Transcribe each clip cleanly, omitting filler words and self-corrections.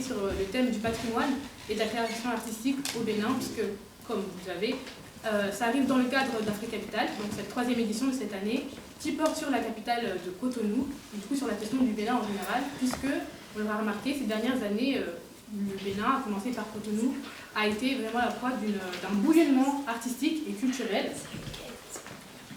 sur le thème du patrimoine et de la création artistique au Bénin, puisque, comme vous savez, ça arrive dans le cadre d'Afrique Capitale, donc cette 3e édition de cette année, qui porte sur la capitale de Cotonou, et du coup sur la question du Bénin en général, puisque, on l'aura remarqué, ces dernières années, le Bénin, à commencer par Cotonou, a été vraiment la proie d'un bouillonnement artistique et culturel,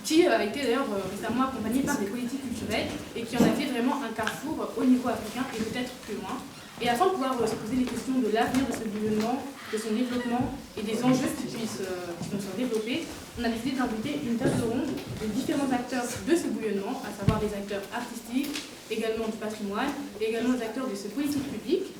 qui a été d'ailleurs récemment accompagné par des politiques culturelles et qui en a fait vraiment un carrefour au niveau africain et peut-être plus loin. Et afin de pouvoir se poser les questions de l'avenir de ce bouillonnement, de son développement et des enjeux qui vont se développer, on a décidé d'inviter une table ronde de différents acteurs de ce bouillonnement, à savoir des acteurs artistiques, également du patrimoine, et également des acteurs de ce politique publique,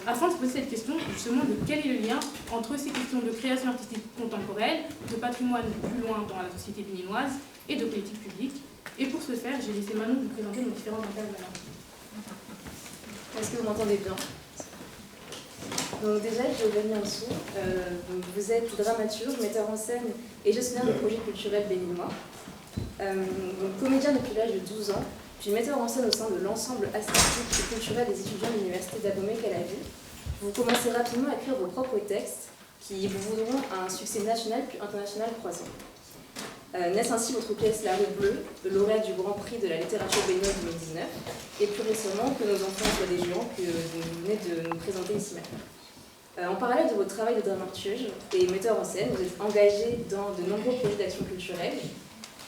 afin de se poser cette question justement de quel est le lien entre ces questions de création artistique contemporaine, de patrimoine plus loin dans la société béninoise et de politique publique. Et pour ce faire, j'ai laissé Manon vous présenter nos différents intervenants. Est-ce que vous m'entendez bien? Donc déjà, Giovanni Ansou, vous êtes dramaturge, metteur en scène et gestionnaire de projets culturels béninois. Donc, comédien depuis l'âge de 12 ans, puis metteur en scène au sein de l'ensemble artistique et culturel des étudiants de l'université d'Abomey-Calavi. Vous commencez rapidement à écrire vos propres textes qui vous voudront un succès national puis international croissant. Naissent ainsi votre pièce La Rue Bleue, lauréate du Grand Prix de la littérature béninoise 2019, et plus récemment Que nos enfants soient des géants, que vous venez de nous présenter ici maintenant. En parallèle de votre travail de dramaturge et metteur en scène, vous êtes engagé dans de nombreux projets d'action culturelle.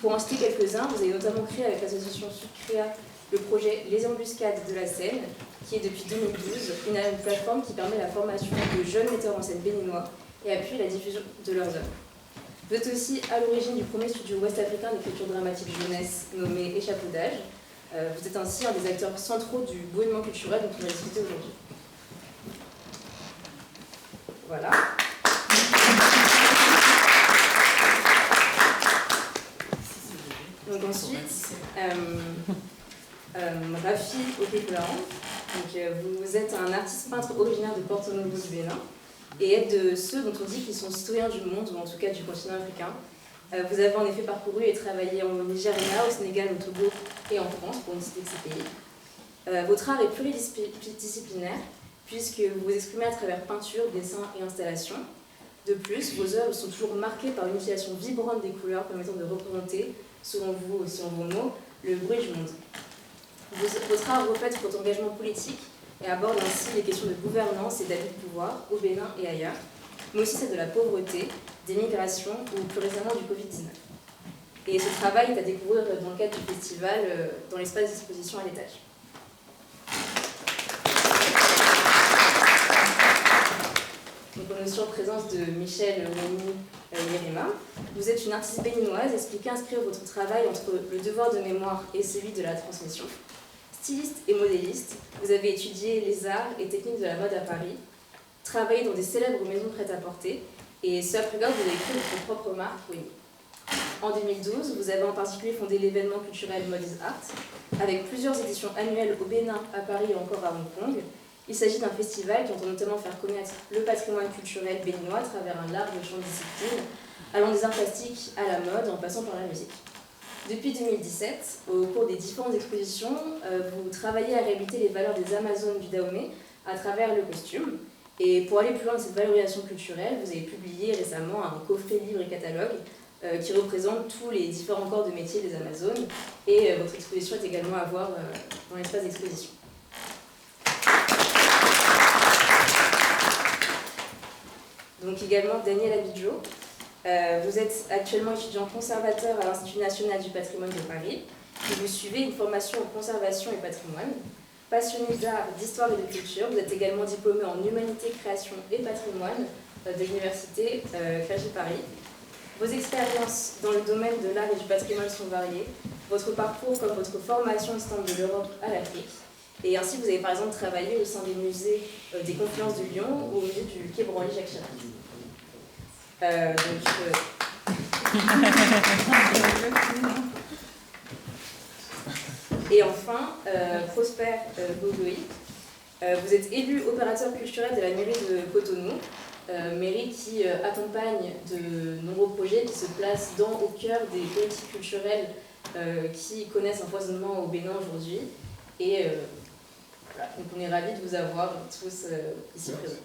Pour en citer quelques-uns, vous avez notamment créé avec l'association Sudcréa le projet Les Embuscades de la Seine, qui est depuis 2012 une plateforme qui permet la formation de jeunes metteurs en scène béninois et appuie la diffusion de leurs œuvres. Vous êtes aussi à l'origine du premier studio ouest-africain d'écriture dramatique jeunesse nommé Échafaudage. Vous êtes ainsi un des acteurs centraux du bouillonnement culturel dont on va discuter aujourd'hui. Voilà. Donc ensuite, Rafi Okekularan. Vous êtes un artiste peintre originaire de Porto Novo du Bénin et êtes de ceux dont on dit qu'ils sont citoyens du monde, ou en tout cas du continent africain. Vous avez en effet parcouru et travaillé au Nigeria, au Sénégal, au Togo et en France, pour ne citer que ces pays. Votre art est pluridisciplinaire, puisque vous vous exprimez à travers peinture, dessin et installation. De plus, vos œuvres sont toujours marquées par une utilisation vibrante des couleurs permettant de représenter, selon vous, selon vos mots, le bruit du monde. Votre art reflète votre engagement politique et aborde ainsi les questions de gouvernance et d'abus de pouvoir au Bénin et ailleurs, mais aussi celle de la pauvreté, des migrations ou plus récemment du Covid-19. Et ce travail est à découvrir dans le cadre du festival dans l'espace d'exposition à l'étage. Donc on est sur la présence de Michel Yerima. Vous êtes une artiste béninoise, expliquez inscrire votre travail entre le devoir de mémoire et celui de la transmission. Styliste et modéliste, vous avez étudié les arts et techniques de la mode à Paris, travaillé dans des célèbres maisons prêt-à-porter, et ce après-garde, vous avez créé votre propre marque, oui. En 2012, vous avez en particulier fondé l'événement culturel Mode is Art, avec plusieurs éditions annuelles au Bénin, à Paris et encore à Hong Kong. Il s'agit d'un festival qui entend notamment faire connaître le patrimoine culturel béninois à travers un large champ de disciplines, allant des arts plastiques à la mode, en passant par la musique. Depuis 2017, au cours des différentes expositions, vous travaillez à réhabiliter les valeurs des Amazones du Dahomey à travers le costume. Et pour aller plus loin de cette valorisation culturelle, vous avez publié récemment un coffret livre et catalogue qui représente tous les différents corps de métier des Amazones. Et votre exposition est également à voir dans l'espace d'exposition. Donc également Daniel Abidjo. Vous êtes actuellement étudiant conservateur à l'Institut national du patrimoine de Paris et vous suivez une formation en conservation et patrimoine. Passionné d'art, d'histoire et de culture, vous êtes également diplômé en humanité, création et patrimoine de l'université Clergy Paris. Vos expériences dans le domaine de l'art et du patrimoine sont variées. Votre parcours comme votre formation étend de l'Europe à l'Afrique. Et ainsi, vous avez par exemple travaillé au sein des musées des Confluences de Lyon ou au musée du Quai Branly Jacques Chirac. Et enfin, Prosper Bogoï. Vous êtes élu opérateur culturel de la mairie de Cotonou, mairie qui accompagne de nombreux projets qui se placent au cœur des politiques culturelles qui connaissent un foisonnement au Bénin aujourd'hui. Et Voilà. Donc on est ravis de vous avoir tous ici présents.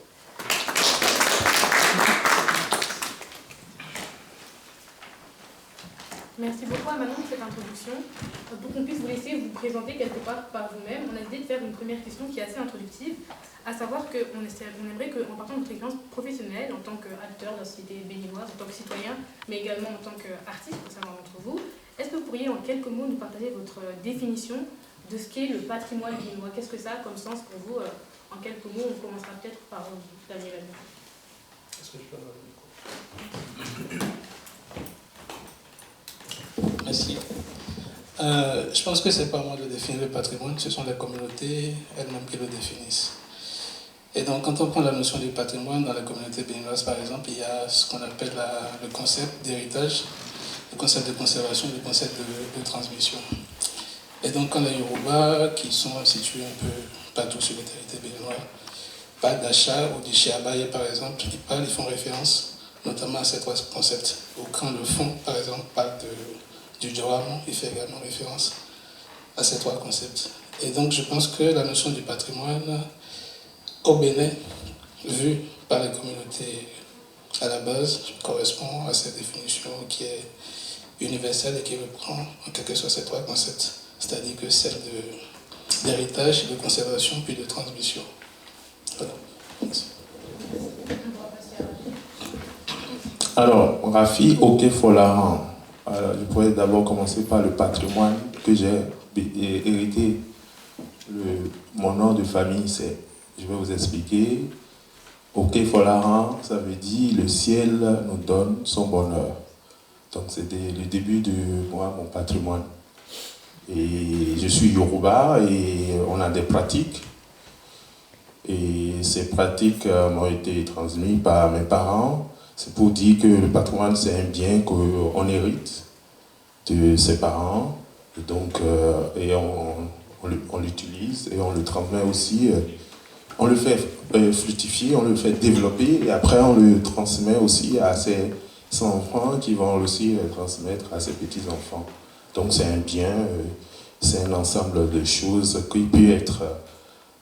Merci beaucoup à Manon pour cette introduction. Pour qu'on puisse vous laisser vous présenter quelque part par vous-même, on a décidé de faire une première question qui est assez introductive, à savoir qu'on aimerait qu'en partant de votre expérience professionnelle, en tant qu'acteur de la société béninoise, en tant que citoyen, mais également en tant qu'artiste, pour certains d'entre vous, est-ce que vous pourriez en quelques mots nous partager votre définition de ce qu'est le patrimoine béninois? Qu'est-ce que ça a comme sens pour vous? En quelques mots, on commencera peut-être par Daniel. Est-ce que je peux avoir le micro? Merci. Je pense que ce n'est pas moi de définir le patrimoine, ce sont les communautés elles-mêmes qui le définissent. Et donc, quand on prend la notion du patrimoine dans la communauté béninoise, par exemple, il y a ce qu'on appelle le concept d'héritage, le concept de conservation, le concept de transmission. Et donc, quand les Yoruba, qui sont situés un peu partout sur les territoires béninois, parlent d'achat ou du Chiabaye, par exemple, ils font référence notamment à ces trois concepts. Ou quand le fond, par exemple, parle du Djoram, il fait également référence à ces trois concepts. Et donc, je pense que la notion du patrimoine au Bénin, vue par les communautés à la base, correspond à cette définition qui est universelle et qui reprend en quelque sorte ces trois concepts, c'est-à-dire que celle d'héritage, de conservation puis de transmission. Voilà. Merci. Alors, Rafi Oke-Folaran, je pourrais d'abord commencer par le patrimoine que j'ai hérité. Mon nom de famille, je vais vous expliquer. Oke-Folaran, ça veut dire le ciel nous donne son bonheur. Donc c'était le début de mon patrimoine. Et je suis Yoruba et on a des pratiques. Et ces pratiques m'ont été transmises par mes parents. C'est pour dire que le patrimoine, c'est un bien qu'on hérite de ses parents. Et donc, on l'utilise et on le transmet aussi. On le fait fructifier, on le fait développer et après on le transmet aussi à ses enfants qui vont aussi le transmettre à ses petits-enfants. Donc c'est un bien, c'est un ensemble de choses qui peut être,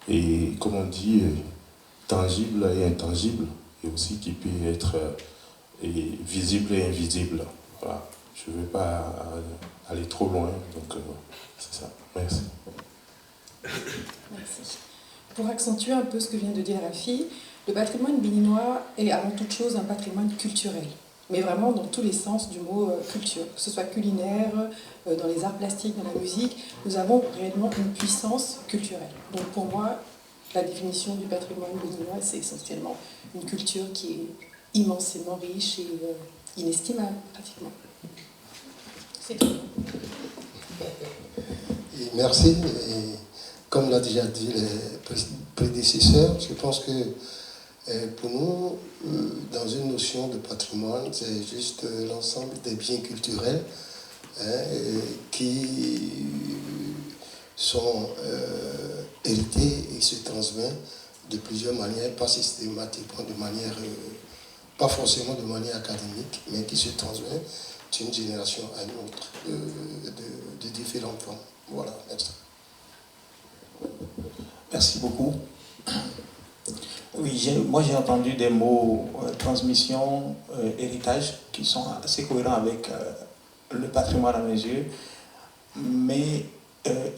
et comme on dit, tangible et intangible, et aussi qui peut être visible et invisible. Voilà. Je ne veux pas aller trop loin, donc c'est ça. Merci. Merci. Pour accentuer un peu ce que vient de dire Rafi, le patrimoine béninois est avant toute chose un patrimoine culturel, mais vraiment dans tous les sens du mot culture, que ce soit culinaire, dans les arts plastiques, dans la musique, nous avons réellement une puissance culturelle. Donc pour moi, la définition du patrimoine béninois, c'est essentiellement une culture qui est immensément riche et inestimable, pratiquement. C'est tout. Et merci. Et comme l'a déjà dit les prédécesseurs, je pense que pour nous, dans une notion de patrimoine, c'est juste l'ensemble des biens culturels qui sont hérités et se transmettent de plusieurs manières, pas systématiquement, pas forcément de manière académique, mais qui se transmettent d'une génération à une autre, de différentes formes. Voilà, merci. Merci beaucoup. Oui, moi j'ai entendu des mots transmission, héritage, qui sont assez cohérents avec le patrimoine à mes yeux, mais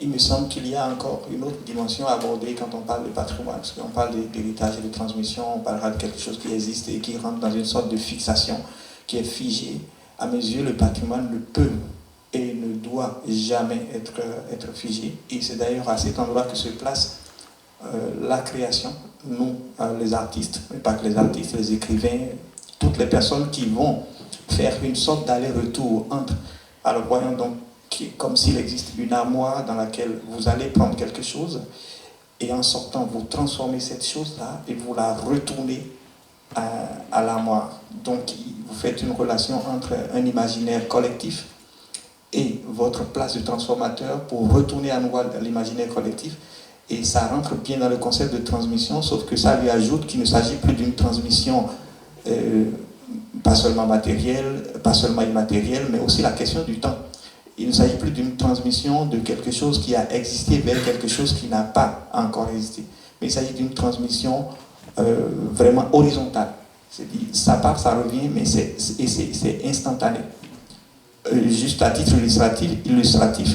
il me semble qu'il y a encore une autre dimension à aborder quand on parle de patrimoine, parce qu'on parle d'héritage et de transmission, on parlera de quelque chose qui existe et qui rentre dans une sorte de fixation qui est figée. À mes yeux, le patrimoine ne peut et ne doit jamais être figé, et c'est d'ailleurs à cet endroit que se place la création, nous, les artistes, mais pas que les artistes, les écrivains, toutes les personnes qui vont faire une sorte d'aller-retour entre, alors voyons donc, comme s'il existe une armoire dans laquelle vous allez prendre quelque chose, et en sortant, vous transformez cette chose-là et vous la retournez à l'armoire. Donc, vous faites une relation entre un imaginaire collectif et votre place de transformateur pour retourner à nouveau à l'imaginaire collectif. Et ça rentre bien dans le concept de transmission, sauf que ça lui ajoute qu'il ne s'agit plus d'une transmission pas seulement matérielle, pas seulement immatérielle, mais aussi la question du temps. Il ne s'agit plus d'une transmission de quelque chose qui a existé vers quelque chose qui n'a pas encore existé. Mais il s'agit d'une transmission vraiment horizontale. C'est-à-dire, ça part, ça revient, mais c'est instantané. Juste à titre illustratif,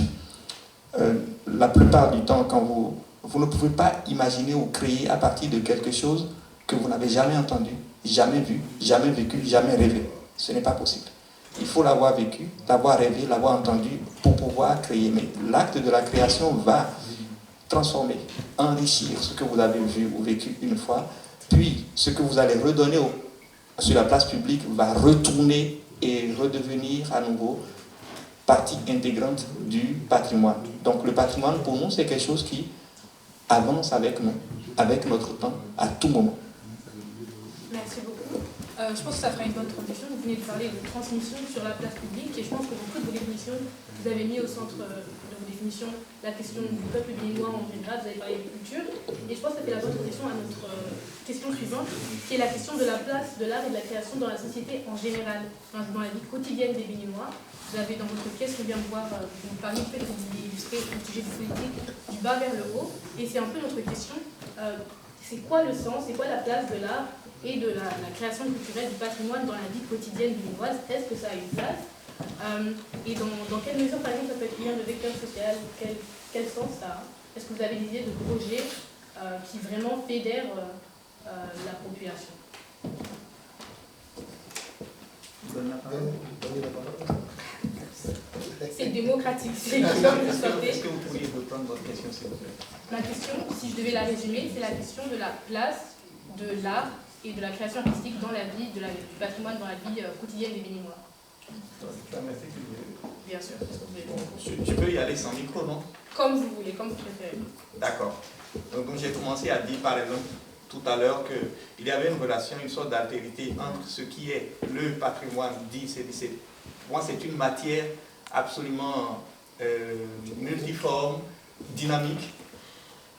la plupart du temps, quand vous ne pouvez pas imaginer ou créer à partir de quelque chose que vous n'avez jamais entendu, jamais vu, jamais vécu, jamais rêvé. Ce n'est pas possible. Il faut l'avoir vécu, l'avoir rêvé, l'avoir entendu pour pouvoir créer. Mais l'acte de la création va transformer, enrichir ce que vous avez vu ou vécu une fois, puis ce que vous allez redonner sur la place publique va retourner et redevenir à nouveau partie intégrante du patrimoine. Donc le patrimoine, pour nous, c'est quelque chose qui avance avec nous, avec notre temps, à tout moment. Merci beaucoup. Je pense que ça fera une bonne transition. Vous venez de parler de transmission sur la place publique et je pense que dans toutes vos définitions, vous avez mis au centre de vos définitions la question du peuple béninois en général, vous avez parlé de culture et je pense que ça fait la bonne transition à notre question suivante qui est la question de la place de l'art et de la création dans la société en général, dans la vie quotidienne des Béninois. Vous avez dans votre pièce, on vient de voir, vous parlez du fait que vous vouliez illustrer le sujet politique du bas vers le haut et c'est un peu notre question. C'est quoi le sens, c'est quoi la place de l'art et de la création culturelle du patrimoine dans la vie quotidienne béninoise? Est-ce que ça a une place? Et dans quelle mesure, par exemple, ça peut être bien de vecteur social? Quel sens ça a? Est-ce que vous avez des idées de projets qui vraiment fédèrent la population? C'est démocratique, c'est comme vous souhaitez. Est-ce que vous pourriez reprendre votre question, s'il vous plaît? Ma question, si je devais la résumer, c'est la question de la place de l'art et de la création artistique dans la vie, du patrimoine dans la vie quotidienne des Béninois. Bien sûr. Je peux y aller sans micro, non? Comme vous voulez, comme vous préférez. D'accord. Donc j'ai commencé à dire, par exemple, tout à l'heure qu'il y avait une relation, une sorte d'altérité entre ce qui est le patrimoine dit. Pour moi, c'est une matière absolument multiforme, dynamique,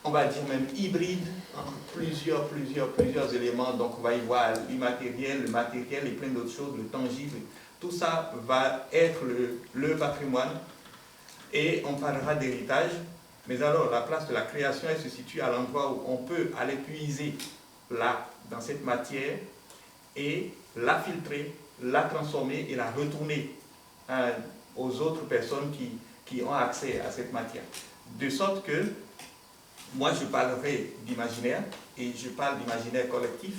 on va dire même hybride, entre plusieurs éléments. Donc on va y voir l'immatériel, le matériel et plein d'autres choses, le tangible. Tout ça va être le patrimoine. Et on parlera d'héritage. Mais alors, la place de la création, elle se situe à l'endroit où on peut aller puiser là, dans cette matière, et la filtrer, la transformer et la retourner aux autres personnes qui ont accès à cette matière. De sorte que, moi je parlerai d'imaginaire, et je parle d'imaginaire collectif,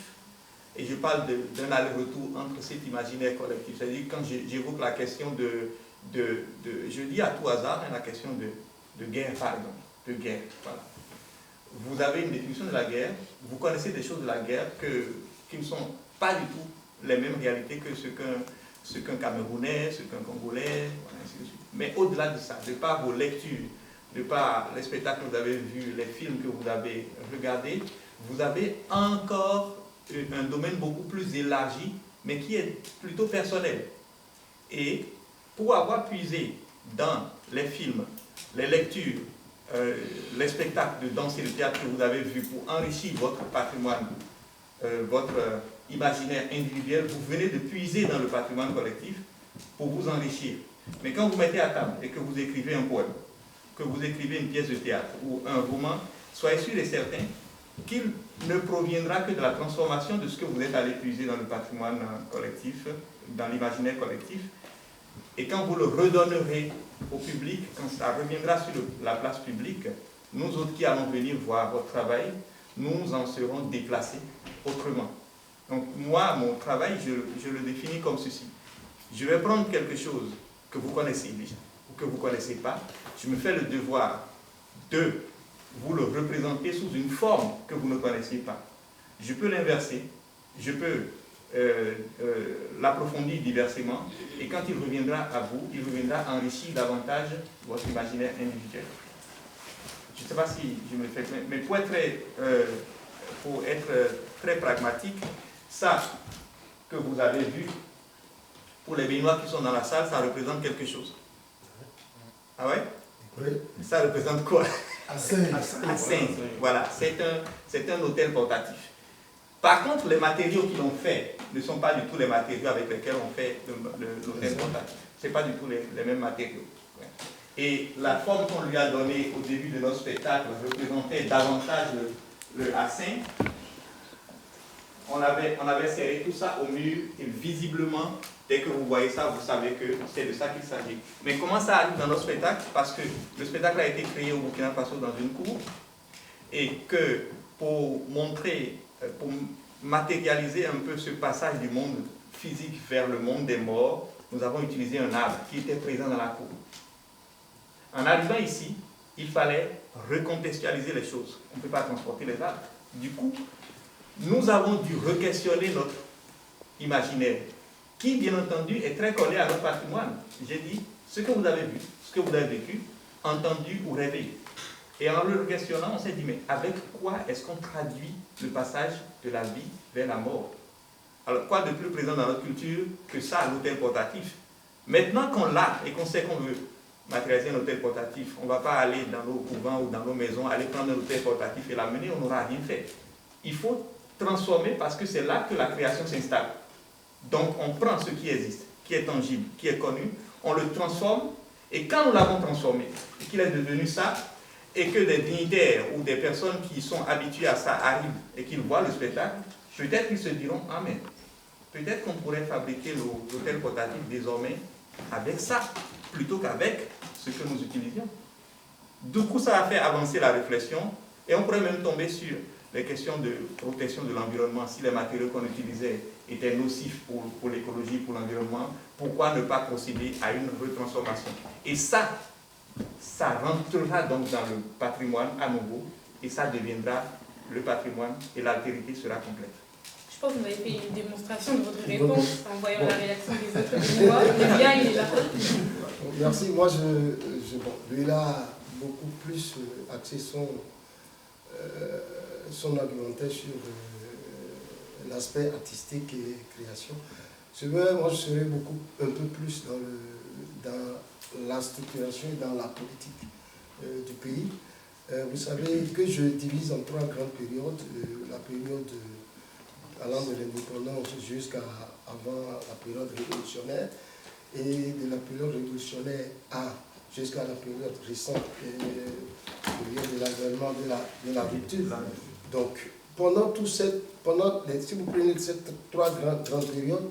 et je parle d'un aller-retour entre cet imaginaire collectif. C'est-à-dire, quand j'évoque la question je dis à tout hasard, la question de guerre, par exemple, de guerre, voilà. Vous avez une définition de la guerre, vous connaissez des choses de la guerre qui ne sont pas du tout les mêmes réalités que ce qu'un Camerounais, ce qu'un Congolais, ainsi de suite. Mais au-delà de ça, de par vos lectures, de par les spectacles que vous avez vus, les films que vous avez regardés, vous avez encore un domaine beaucoup plus élargi, mais qui est plutôt personnel. Et pour avoir puisé dans les films, les lectures, les spectacles de danse et de théâtre que vous avez vus pour enrichir votre patrimoine, votre imaginaire individuel, vous venez de puiser dans le patrimoine collectif pour vous enrichir. Mais quand vous mettez à table et que vous écrivez un poème, que vous écrivez une pièce de théâtre ou un roman, soyez sûr et certain qu'il ne proviendra que de la transformation de ce que vous êtes allé puiser dans le patrimoine collectif, dans l'imaginaire collectif. Et quand vous le redonnerez au public, quand ça reviendra sur la place publique, nous autres qui allons venir voir votre travail, nous en serons déplacés autrement. Donc moi, mon travail, je le définis comme ceci. Je vais prendre quelque chose que vous connaissez déjà, ou que vous ne connaissez pas. Je me fais le devoir de vous le représenter sous une forme que vous ne connaissez pas. Je peux l'inverser, je peux l'approfondir diversement, et quand il reviendra à vous, il reviendra enrichir davantage votre imaginaire individuel. Je ne sais pas si je me le fais, mais pour être très pragmatique, ça que vous avez vu, pour les Béninois qui sont dans la salle, ça représente quelque chose. Ah ouais? Oui. Ça représente quoi? À 5. Voilà, c'est un hôtel portatif. Par contre, les matériaux qui l'ont fait ne sont pas du tout les matériaux avec lesquels on fait l'hôtel portatif. Ce n'est pas du tout les mêmes matériaux. Et la forme qu'on lui a donnée au début de notre spectacle représentait davantage le hassin. On avait serré tout ça au mur et visiblement, dès que vous voyez ça, vous savez que c'est de ça qu'il s'agit. Mais comment ça arrive dans notre spectacle? Parce que le spectacle a été créé au Burkina Faso dans une cour et que pour montrer, pour matérialiser un peu ce passage du monde physique vers le monde des morts, nous avons utilisé un arbre qui était présent dans la cour. En arrivant ici, il fallait recontextualiser les choses. On ne peut pas transporter les arbres. Du coup, nous avons dû re-questionner notre imaginaire, qui, bien entendu, est très collé à notre patrimoine. J'ai dit, ce que vous avez vu, ce que vous avez vécu, entendu ou rêvé. Et en le questionnant, on s'est dit, mais avec quoi est-ce qu'on traduit le passage de la vie vers la mort? Alors, quoi de plus présent dans notre culture que ça, l'hôtel portatif? Maintenant qu'on l'a et qu'on sait qu'on veut matérialiser un hôtel portatif, on ne va pas aller dans nos couvents ou dans nos maisons, aller prendre un hôtel portatif et l'amener, on n'aura rien fait. Il faut transformer parce que c'est là que la création s'installe. Donc, on prend ce qui existe, qui est tangible, qui est connu, on le transforme, et quand nous l'avons transformé, et qu'il est devenu ça, et que des dignitaires ou des personnes qui sont habituées à ça arrivent et qu'ils voient le spectacle, peut-être qu'ils se diront, ah mais, peut-être qu'on pourrait fabriquer l'hôtel portatif désormais avec ça, plutôt qu'avec ce que nous utilisions. Du coup, ça a fait avancer la réflexion, et on pourrait même tomber sur les questions de protection de l'environnement. Si les matériaux qu'on utilisait étaient nocifs pour l'écologie, pour l'environnement, pourquoi ne pas procéder à une retransformation? Et ça rentrera donc dans le patrimoine à nouveau, et ça deviendra le patrimoine, et l'altérité sera complète. Je pense que vous avez fait une démonstration de votre réponse en voyant la réaction des autres Béninois. Le bien, il est là. Merci. Moi, lui, là, a beaucoup plus axé son argumentaire sur l'aspect artistique et création. Moi, je serais un peu plus dans la structuration et dans la politique du pays. Vous savez que je divise en 3 grandes périodes. La période allant de l'indépendance jusqu'à avant la période révolutionnaire, et de la période révolutionnaire jusqu'à la période récente, de l'avènement de la rupture. Donc, si vous prenez ces 3 grandes périodes,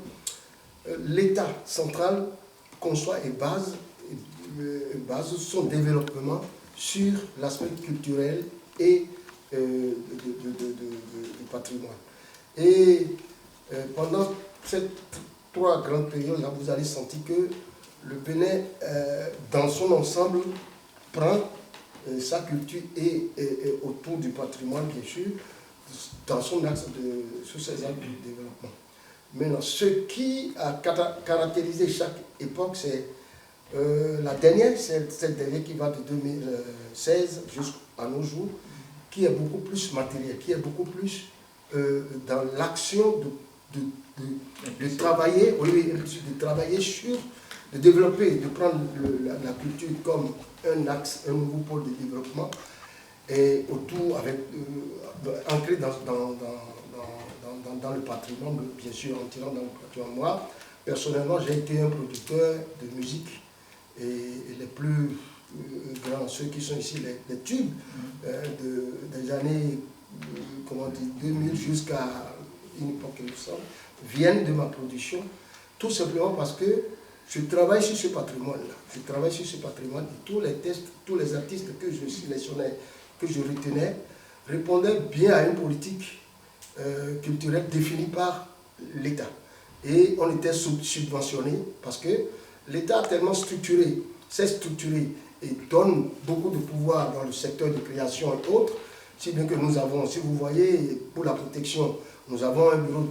l'État central conçoit et base son développement sur l'aspect culturel et du patrimoine. Et pendant ces 3 grandes périodes-là, vous allez sentir que le Bénin, dans son ensemble, prend sa culture et autour du patrimoine, bien sûr, dans son axe sur ses axes de développement. Maintenant, ce qui a caractérisé chaque époque, c'est la dernière, cette dernière qui va de 2016 jusqu'à nos jours, qui est beaucoup plus matérielle, qui est beaucoup plus dans l'action de travailler, au lieu de travailler sur, de développer, de prendre la culture comme un axe, un nouveau pôle de développement, et autour, ancré dans le patrimoine, bien sûr, en tirant dans le patrimoine. Moi, personnellement, j'ai été un producteur de musique, et les plus grands, ceux qui sont ici, les tubes des années 2000 jusqu'à une époque que nous sommes, viennent de ma production, tout simplement parce que je travaille sur ce patrimoine-là. Je travaille sur ce patrimoine et tous les textes, tous les artistes que je sélectionnais, que je retenais, répondaient bien à une politique culturelle définie par l'État. Et on était subventionné parce que l'État a tellement s'est structuré et donne beaucoup de pouvoir dans le secteur de création et autres, si bien que nous avons, si vous voyez, pour la protection, nous avons un bureau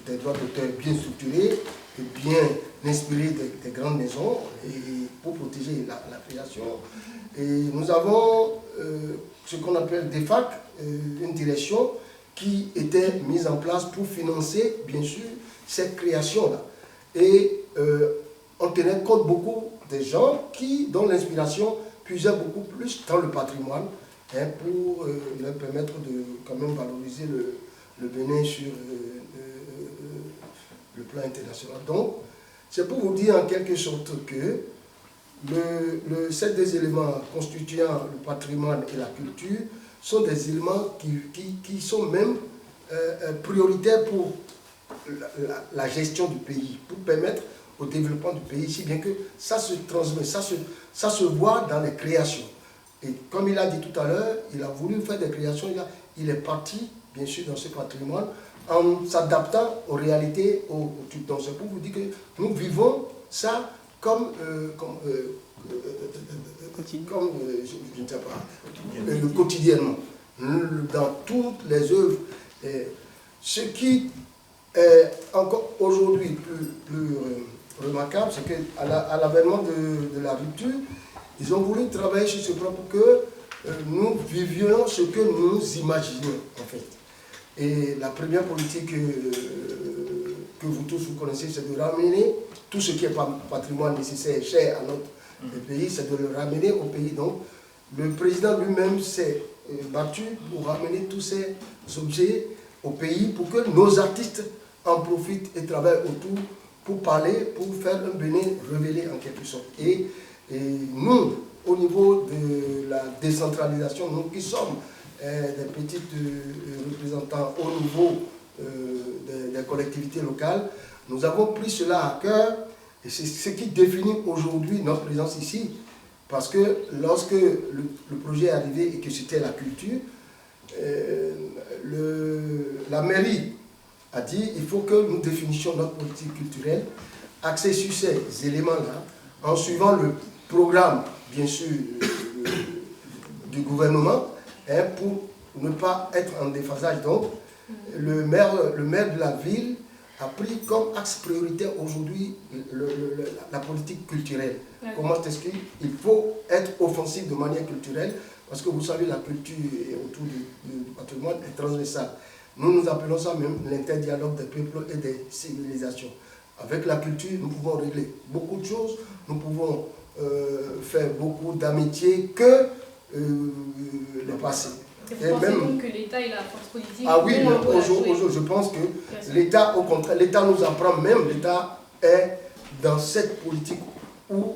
des droits d'auteur bien structuré et bien inspiré des grandes maisons et pour protéger la création. Et nous avons ce qu'on appelle DEFAC, une direction qui était mise en place pour financer, bien sûr, cette création-là. Et on tenait compte beaucoup des gens dont l'inspiration puisait beaucoup plus dans le patrimoine, pour leur permettre de quand même valoriser le Bénin sur le plan international. Donc, c'est pour vous dire en quelque sorte que ces deux éléments constituant le patrimoine et la culture sont des éléments qui sont même prioritaires pour la gestion du pays, pour permettre au développement du pays, si bien que ça se transmet, ça se voit dans les créations. Et comme il a dit tout à l'heure, il a voulu faire des créations, il est parti, bien sûr, dans ce patrimoine, en s'adaptant aux réalités. Donc c'est pour vous dire que nous vivons ça comme je ne sais pas, quotidiennement, dans toutes les œuvres. Ce qui est encore aujourd'hui plus remarquable, c'est qu'à l'avènement de la rupture, ils ont voulu travailler sur ce plan pour que nous vivions ce que nous imaginions, en fait. Et la première politique que vous tous vous connaissez, c'est de ramener tout ce qui est patrimoine nécessaire, cher à notre pays, c'est de le ramener au pays. Donc, le président lui-même s'est battu pour ramener tous ces objets au pays, pour que nos artistes en profitent et travaillent autour pour parler, pour faire un Bénin révélé en quelque sorte. Et nous, au niveau de la décentralisation, nous qui sommes des petits représentants au niveau des collectivités locales, nous avons pris cela à cœur et c'est ce qui définit aujourd'hui notre présence ici. Parce que lorsque le projet est arrivé et que c'était la culture, la mairie a dit il faut que nous définissions notre politique culturelle axée sur ces éléments-là, en suivant le programme, bien sûr, du gouvernement, pour ne pas être en déphasage. Donc, le maire de la ville a pris comme axe prioritaire aujourd'hui la politique culturelle. Ouais. Comment est-ce qu'il faut être offensif de manière culturelle, parce que vous savez, la culture autour du patrimoine est transversale. Nous appelons ça même l'interdialogue des peuples et des civilisations. Avec la culture, nous pouvons régler beaucoup de choses, nous pouvons faire beaucoup d'amitié que le passé. Et vous pensez donc que l'État et la force politique... Ah oui, aujourd'hui, je pense que l'État, au contraire, l'État nous apprend même, l'État est dans cette politique où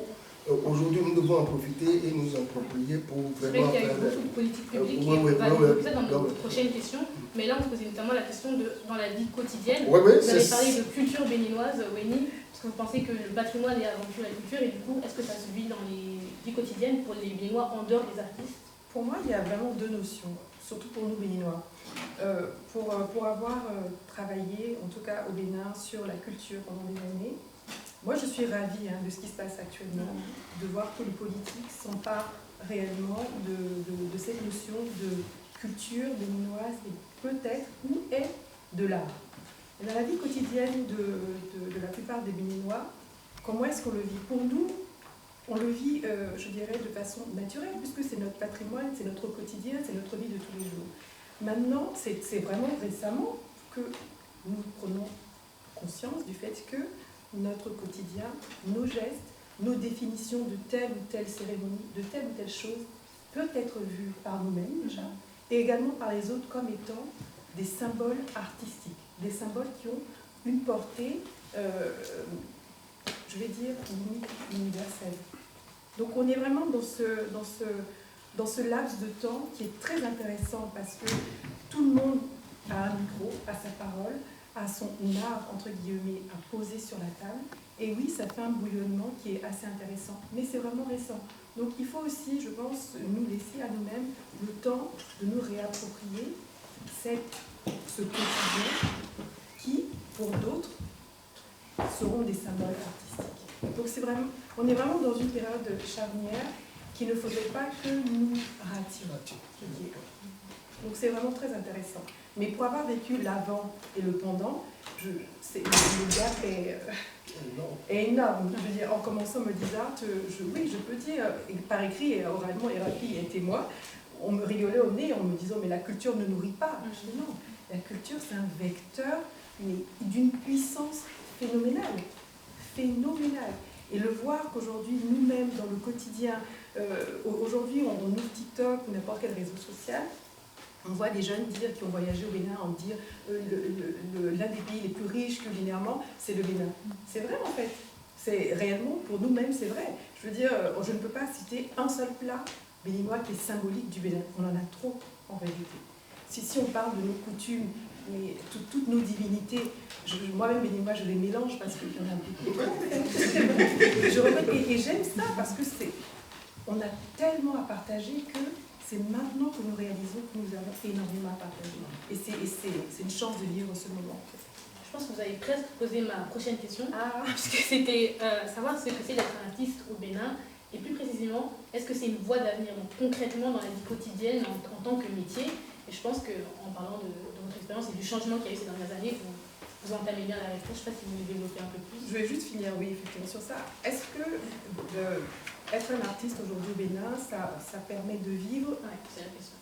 aujourd'hui nous devons en profiter et nous en approprier pour vraiment faire... C'est vrai qu'il y a eu beaucoup de politiques publiques et on va développer ça dans notre prochaine question, mais là on se posait notamment la question dans la vie quotidienne. Vous avez parlé de culture béninoise, Weni, parce que vous pensez que le patrimoine est avant tout la culture, et du coup, est-ce que ça se vit dans les vies quotidiennes pour les Béninois en dehors des artistes? Pour moi, il y a vraiment deux notions, surtout pour nous Béninois. Pour avoir travaillé, en tout cas au Bénin, sur la culture pendant des années, moi je suis ravie de ce qui se passe actuellement, de voir que les politiques s'emparent réellement de cette notion de culture béninoise et peut-être où est de l'art. Et dans la vie quotidienne de la plupart des Béninois, comment est-ce qu'on le vit? Pour nous, on le vit, je dirais, de façon naturelle, puisque c'est notre patrimoine, c'est notre quotidien, c'est notre vie de tous les jours. Maintenant, c'est vraiment récemment que nous prenons conscience du fait que notre quotidien, nos gestes, nos définitions de telle ou telle cérémonie, de telle ou telle chose, peut être vue par nous-mêmes déjà, et également par les autres comme étant des symboles artistiques, des symboles qui ont une portée, je vais dire, limite universelle. Donc on est vraiment dans ce laps de temps qui est très intéressant parce que tout le monde a un micro, a sa parole, a son art, entre guillemets, à poser sur la table. Et oui, ça fait un bouillonnement qui est assez intéressant, mais c'est vraiment récent. Donc il faut aussi, je pense, nous laisser à nous-mêmes le temps de nous réapproprier ce quotidien qui, pour d'autres, seront des symboles artistiques. Donc on est vraiment dans une période charnière qu'il ne faudrait pas que nous rations. Donc c'est vraiment très intéressant. Mais pour avoir vécu l'avant et le pendant, le gap est énorme. Je veux dire, en commençant me disant, oui, je peux dire, par écrit et oralement, Erapi est témoin, on me rigolait au nez en me disant, mais la culture ne nourrit pas. Je dis non, la culture c'est un vecteur d'une puissance phénoménale. Et le voir qu'aujourd'hui, nous-mêmes, dans le quotidien, aujourd'hui, on ouvre TikTok ou n'importe quel réseau social, on voit des jeunes qui ont voyagé au Bénin, dire l'un des pays les plus riches culinairement, c'est le Bénin. C'est vrai en fait. C'est réellement, pour nous-mêmes, c'est vrai. Je veux dire, je ne peux pas citer un seul plat béninois qui est symbolique du Bénin. On en a trop, en réalité. Si on parle de nos coutumes, mais toutes nos divinités, moi-même béninois, je les mélange parce qu'il y en a beaucoup. Et j'aime ça parce que on a tellement à partager que c'est maintenant que nous réalisons que nous avons énormément à partager. Et c'est une chance de vivre ce moment. En fait. Je pense que vous avez presque posé ma prochaine question, Ah, parce que c'était savoir ce que c'est d'être artiste au Bénin, et plus précisément, est-ce que c'est une voie d'avenir, donc concrètement dans la vie quotidienne en tant que métier. Et je pense qu'en parlant de votre expérience et du changement qu'il y a eu ces dernières années, vous entamez bien la réponse. Je ne sais pas si vous voulez développer un peu plus. Je vais juste finir, oui, effectivement, sur ça. Est-ce que être un artiste aujourd'hui au Bénin, ça permet de vivre? Oui, c'est la question.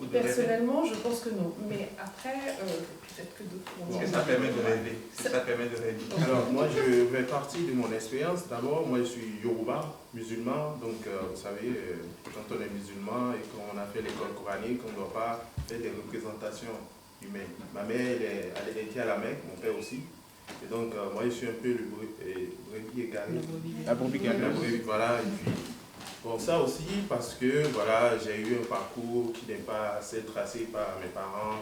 Personnellement, je pense que non. Mais après, peut-être que d'autres vont dire. Ça permet de rêver. Ça permet de rêver. Alors, moi, je vais partir de mon expérience. D'abord, moi, je suis Yoruba, musulman. Donc, vous savez, quand on est musulman et qu'on a fait l'école coranique, on ne doit pas faire des représentations humaines. Ma mère, elle était à la Mecque, mon père aussi. Et donc, moi, je suis un peu le brebis égaré. La brebis égarée. Voilà. Et puis, bon, ça aussi parce que voilà, j'ai eu un parcours qui n'est pas assez tracé par mes parents.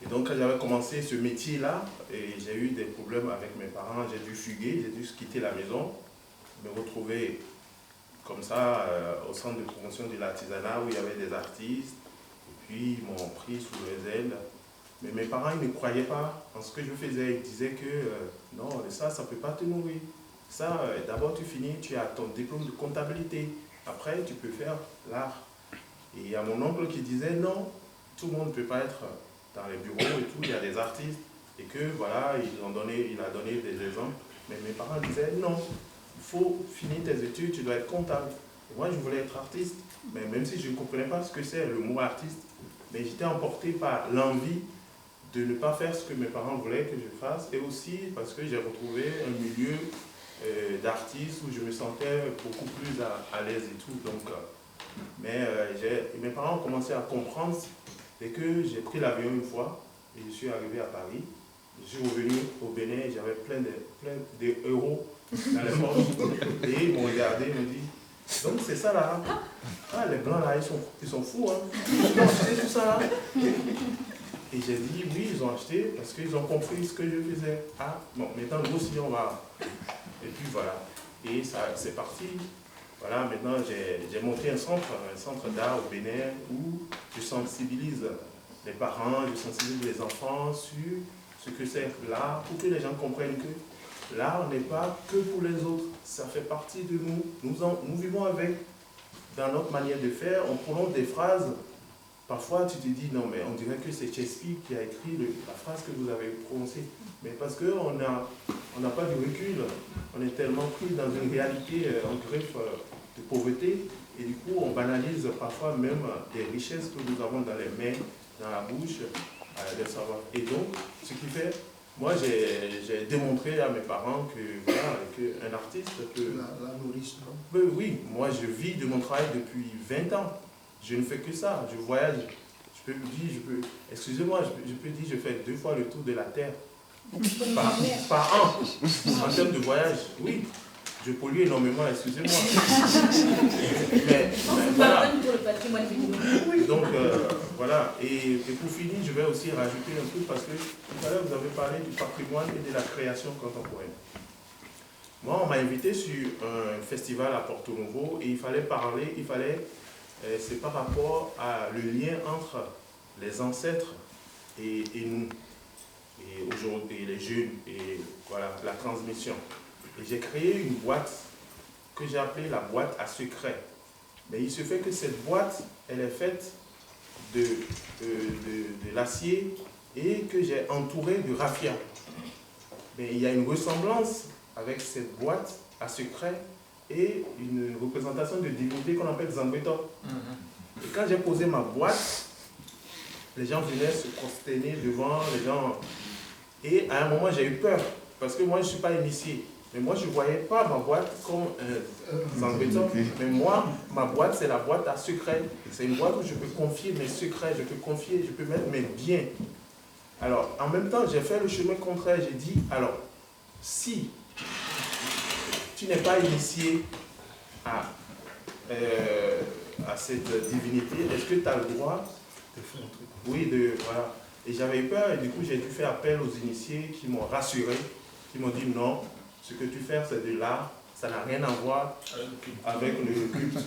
Et donc, quand j'avais commencé ce métier-là, j'ai eu des problèmes avec mes parents, j'ai dû fuguer, j'ai dû quitter la maison, me retrouver comme ça au centre de promotion de l'artisanat où il y avait des artistes. Et puis, ils m'ont pris sous les ailes. Mais mes parents, ils ne croyaient pas en ce que je faisais. Ils disaient que non, ça ne peut pas te nourrir. Ça, d'abord tu finis, tu as ton diplôme de comptabilité. Après, tu peux faire l'art. Et il y a mon oncle qui disait non, tout le monde ne peut pas être dans les bureaux et tout, il y a des artistes. Et que voilà, il a donné des exemples. Mais mes parents disaient non, il faut finir tes études, tu dois être comptable. Et moi, je voulais être artiste, mais même si je ne comprenais pas ce que c'est le mot artiste, mais j'étais emporté par l'envie de ne pas faire ce que mes parents voulaient que je fasse. Et aussi parce que j'ai retrouvé un milieu d'artistes où je me sentais beaucoup plus à l'aise et tout. Donc, mais mes parents ont commencé à comprendre et que j'ai pris l'avion une fois et je suis arrivé à Paris. Je suis revenu au Bénin et j'avais plein d'euros dans les poches. Et ils m'ont regardé et m'ont dit, donc c'est ça là. Ah, les blancs là, ils sont fous. Hein. Ils ont acheté tout ça là. Et j'ai dit oui, ils ont acheté parce qu'ils ont compris ce que je faisais. Ah, bon, maintenant nous aussi on va. Et puis voilà. Et ça, c'est parti. Voilà, maintenant j'ai monté un centre d'art au Bénin où je sensibilise les parents, je sensibilise les enfants sur ce que c'est l'art, pour que les gens comprennent que l'art n'est pas que pour les autres. Ça fait partie de nous. Nous vivons avec, dans notre manière de faire, on prononce des phrases. Parfois, tu te dis, non, mais on dirait que c'est Shakespeare qui a écrit la phrase que vous avez prononcée. Mais parce qu'on n'a pas de recul, on est tellement pris dans une réalité en greffe de pauvreté, et du coup, on banalise parfois même des richesses que nous avons dans les mains, dans la bouche, de savoir. Et donc, ce qui fait, moi, j'ai démontré à mes parents que, voilà, qu'un artiste peut... La nourrice, non? Oui, moi, je vis de mon travail depuis 20 ans. Je ne fais que ça, je voyage. Excusez-moi, je peux dire, je fais 2 fois le tour de la Terre par an, en termes de voyage. Oui, je pollue énormément, excusez-moi. mais voilà. Pour le patrimoine béninois. Donc, voilà. Et pour finir, je vais aussi rajouter un truc parce que tout à l'heure, vous avez parlé du patrimoine et de la création contemporaine. Moi, on m'a invité sur un festival à Porto Novo et il fallait c'est par rapport à le lien entre les ancêtres et nous, et aujourd'hui les jeunes, et voilà, la transmission. Et j'ai créé une boîte que j'ai appelée la boîte à secret. Mais il se fait que cette boîte, elle est faite de l'acier et que j'ai entouré de raffia. Mais il y a une ressemblance avec cette boîte à secret et une représentation de divinité qu'on appelle Zambéto. Et quand j'ai posé ma boîte, les gens venaient se prosterner devant les gens. Et à un moment, j'ai eu peur, parce que moi, je ne suis pas initié. Mais moi, je ne voyais pas ma boîte comme un Zambéto. Mais moi, ma boîte, c'est la boîte à secret. C'est une boîte où je peux confier mes secrets, je peux mettre mes biens. Alors, en même temps, j'ai fait le chemin contraire. J'ai dit, alors, si tu n'es pas initié à cette divinité, est-ce que tu as le droit de faire un truc? Oui, voilà. Et j'avais peur, et du coup, j'ai dû faire appel aux initiés qui m'ont rassuré, qui m'ont dit non, ce que tu fais, c'est de l'art, ça n'a rien à voir avec le culte.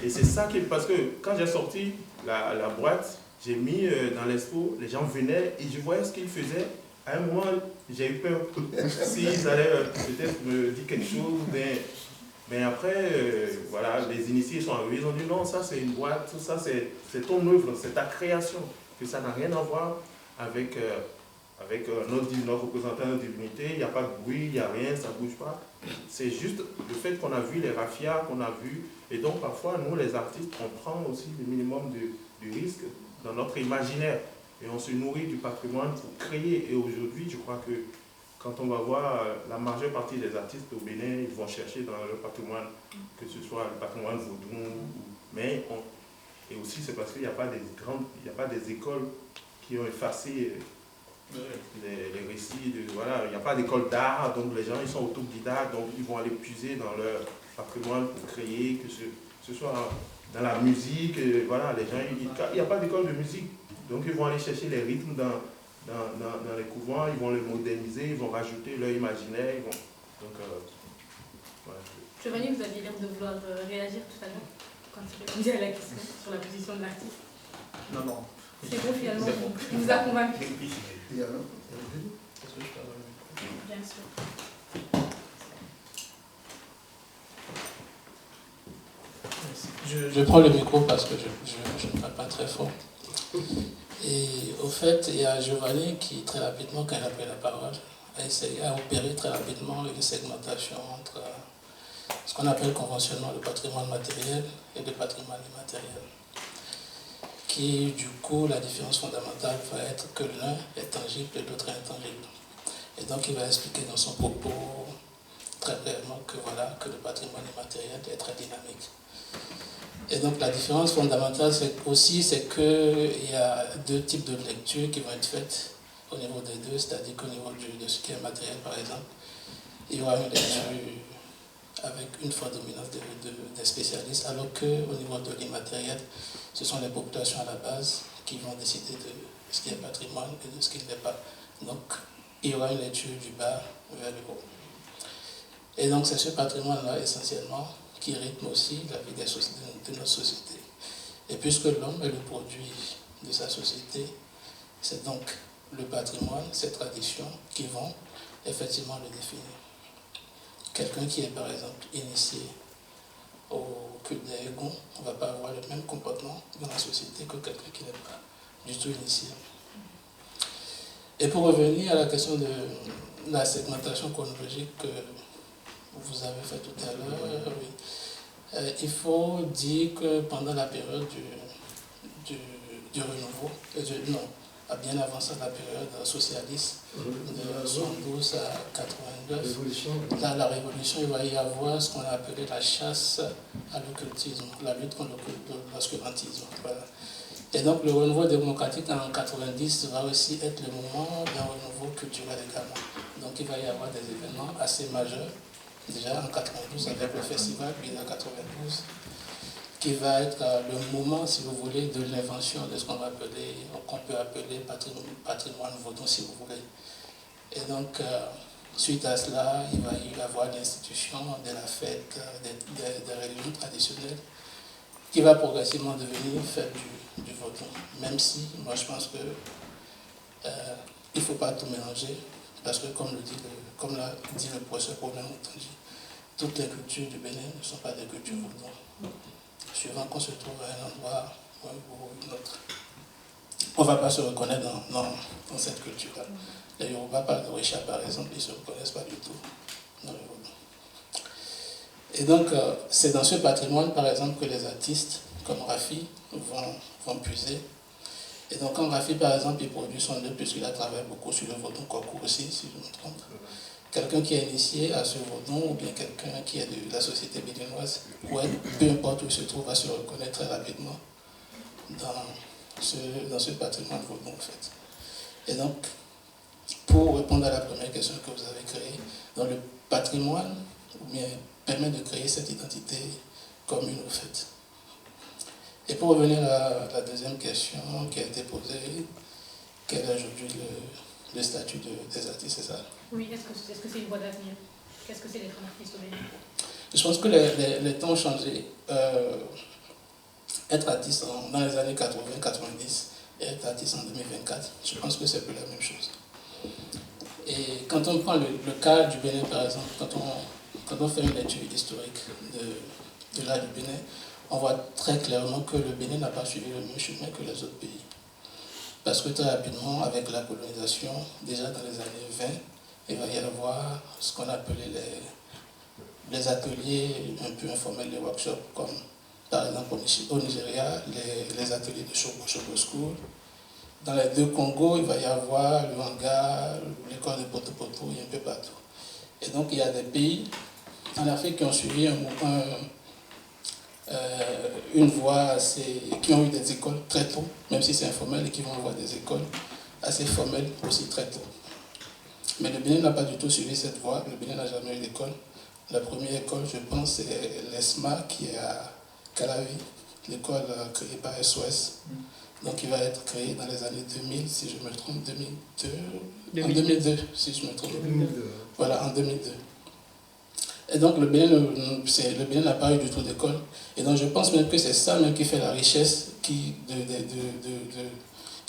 Et c'est ça qui. Parce que quand j'ai sorti la boîte, j'ai mis dans l'expo, les gens venaient et je voyais ce qu'ils faisaient. À un moment, j'ai eu peur s'ils allaient peut-être me dire quelque chose, mais après, voilà, les initiés sont arrivés, ils ont dit non, ça c'est une boîte, ça c'est ton œuvre, c'est ta création, que ça n'a rien à voir avec notre représentant de divinité, il n'y a pas de bruit, il n'y a rien, ça ne bouge pas. C'est juste le fait qu'on a vu les raffias, qu'on a vu, et donc parfois nous les artistes, on prend aussi le minimum de risque dans notre imaginaire, et on se nourrit du patrimoine pour créer, et aujourd'hui je crois que quand on va voir la majeure partie des artistes au Bénin, ils vont chercher dans leur patrimoine, que ce soit le patrimoine vaudou, et aussi c'est parce qu'il n'y a pas des écoles qui ont effacé les récits, voilà, il n'y a pas d'école d'art, donc les gens ils sont autodidactes, donc ils vont aller puiser dans leur patrimoine pour créer, que ce soit dans la musique, voilà, les gens, il n'y a pas d'école de musique, donc ils vont aller chercher les rythmes dans les couvents, ils vont les moderniser, ils vont rajouter leur imaginaire, donc voilà. Giovanni, vous aviez l'air de vouloir réagir tout à l'heure quand tu répondais à la question sur la position de l'artiste. Non. C'est bon, finalement, il vous a convaincu. Et alors, Bien sûr. Je prends le micro parce que je ne parle pas très fort. Et au fait, il y a Giovanni qui, très rapidement, quand il a pris la parole, a opéré très rapidement une segmentation entre ce qu'on appelle conventionnellement le patrimoine matériel et le patrimoine immatériel. Qui, du coup, la différence fondamentale va être que l'un est tangible et l'autre est intangible. Et donc, il va expliquer dans son propos très clairement que le patrimoine immatériel est très dynamique. Et donc, la différence fondamentale, c'est qu'il y a deux types de lectures qui vont être faites au niveau des deux, c'est-à-dire qu'au niveau de ce qui est matériel, par exemple, il y aura une lecture avec une forte dominance des spécialistes, alors qu'au niveau de l'immatériel, ce sont les populations à la base qui vont décider de ce qui est patrimoine et de ce qui ne l'est pas. Donc, il y aura une lecture du bas vers le haut. Et donc, c'est ce patrimoine-là, essentiellement, qui rythme aussi la vie de notre société. Et puisque l'homme est le produit de sa société, c'est donc le patrimoine, ces traditions qui vont effectivement le définir. Quelqu'un qui est, par exemple, initié au culte des Égons, on ne va pas avoir le même comportement dans la société que quelqu'un qui n'est pas du tout initié. Et pour revenir à la question de la segmentation chronologique que vous avez faite tout à l'heure, oui. Il faut dire que pendant la période du renouveau, bien avant ça, la période socialiste, de 72 à 89, dans la révolution, il va y avoir ce qu'on a appelé la chasse à l'occultisme, la lutte contre l'obscurantisme. Voilà. Et donc le renouveau démocratique en 90 va aussi être le moment d'un renouveau culturel également. Donc il va y avoir des événements assez majeurs, déjà en 92 avec le festival, puis en 92, qui va être le moment, si vous voulez, de l'invention de ce qu'on peut appeler patrimoine vaudou, si vous voulez. Et donc, suite à cela, il va y avoir l'institution de la fête des religions traditionnelles qui va progressivement devenir fête du vaudou. Même si, moi je pense que il ne faut pas tout mélanger, parce que comme l'a dit le professeur Paulin Moutonji, toutes les cultures du Bénin ne sont pas des cultures vaudou. Suivant qu'on se trouve à un endroit ou un autre, on ne va pas se reconnaître dans cette culture-là. Les Yoruba, par Orisha, par exemple, ils ne se reconnaissent pas du tout dans le vaudou. Et donc, c'est dans ce patrimoine, par exemple, que les artistes comme Rafi vont puiser. Et donc, quand Rafi, par exemple, il produit son œuvre, puisqu'il a travaillé beaucoup sur le vaudou Kokou aussi, si je me trompe, quelqu'un qui est initié à ce vaudou, ou bien quelqu'un qui est de la société béninoise, peu importe où il se trouve, va se reconnaître très rapidement dans ce patrimoine vaudou, en fait. Et donc, pour répondre à la première question que vous avez créée, dans le patrimoine ou bien permet de créer cette identité commune au fait. Et pour revenir à la deuxième question qui a été posée, quel est aujourd'hui le statut des artistes, c'est ça? Oui, est-ce que c'est une voie d'avenir? Qu'est-ce que c'est d'être un artiste au Bénin? Je pense que les temps ont changé. Être artiste dans les années 80-90 et être artiste en 2024, je pense que c'est plus la même chose. Et quand on prend le cas du Bénin, par exemple, quand on fait une étude historique de l'art du Bénin, on voit très clairement que le Bénin n'a pas suivi le même chemin que les autres pays. Parce que très rapidement, avec la colonisation, déjà dans les années 20, il va y avoir ce qu'on appelait les ateliers un peu informels, les workshops, comme par exemple au Nigeria, les ateliers de Shogo School. Dans les deux Congos, il va y avoir le hangar, l'école de Poto-Poto, et un peu partout. Et donc il y a des pays en Afrique qui ont suivi une voie qui ont eu des écoles très tôt, même si c'est informel, et qui vont avoir des écoles assez formelles aussi très tôt. Mais le Bénin n'a pas du tout suivi cette voie, le Bénin n'a jamais eu d'école. La première école, je pense, c'est l'ESMA qui est à Calavi, l'école créée par SOS. Donc il va être créé dans les années 2000, si je me trompe, 2002, en 2002, si je me trompe. 2002. Voilà, en 2002. Et donc le Bénin n'a pas eu du tout d'école. Et donc je pense même que c'est ça même qui fait la richesse, qui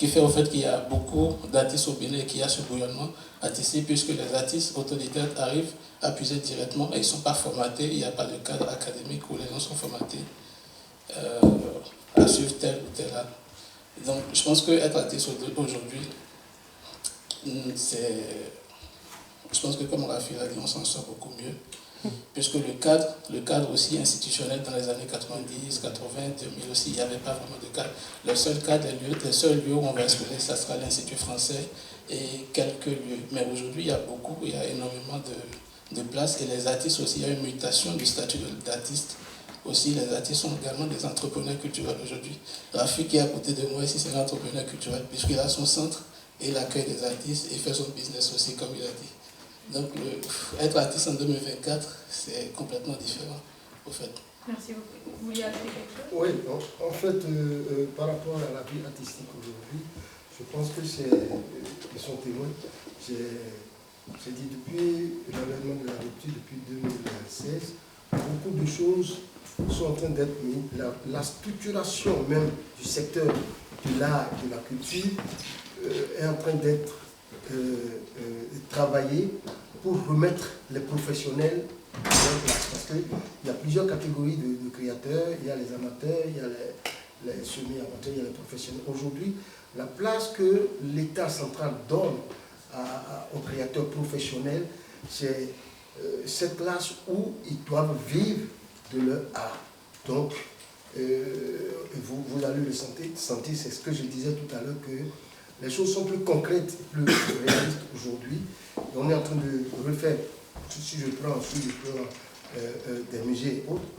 fait au fait qu'il y a beaucoup d'artistes au Bénin et qu'il y a ce bouillonnement artistique, puisque les artistes autodidactes arrivent à puiser directement et ils ne sont pas formatés, il n'y a pas de cadre académique où les gens sont formatés à suivre tel ou tel art. Donc je pense qu'être artiste aujourd'hui, je pense que comme Rafi l'a dit, on s'en sort beaucoup mieux. Puisque le cadre aussi institutionnel dans les années 90, 80, 2000 aussi, il n'y avait pas vraiment de cadre. Le seul cadre, les seuls lieux où on va exposer, ça sera l'Institut français et quelques lieux. Mais aujourd'hui, il y a énormément de places et les artistes aussi, il y a une mutation du statut d'artiste. Aussi, les artistes sont également des entrepreneurs culturels aujourd'hui. Rafi qui est à côté de moi ici, c'est un entrepreneur culturel puisqu'il a son centre et il accueille des artistes et fait son business aussi, comme il a dit. Donc, être artiste en 2024, c'est complètement différent, au fait. Merci beaucoup. Vous vouliez ajouter quelque chose? Oui, en fait, par rapport à la vie artistique aujourd'hui, je pense que ils sont témoins. J'ai dit depuis l'avènement de la rupture, depuis 2016, beaucoup de choses sont en train d'être mises. La structuration même du secteur de l'art et de la culture est en train d'être travaillée pour remettre les professionnels en place. Parce qu'il y a plusieurs catégories de créateurs, il y a les amateurs, il y a les semi-amateurs, il y a les professionnels. Aujourd'hui, la place que l'État central donne aux créateurs professionnels, c'est cette place où ils doivent vivre de leur art. Donc, vous allez le sentir, c'est ce que je disais tout à l'heure, que les choses sont plus concrètes, plus réalistes aujourd'hui. On est en train de refaire, si je prends sur le plan des musées et autres,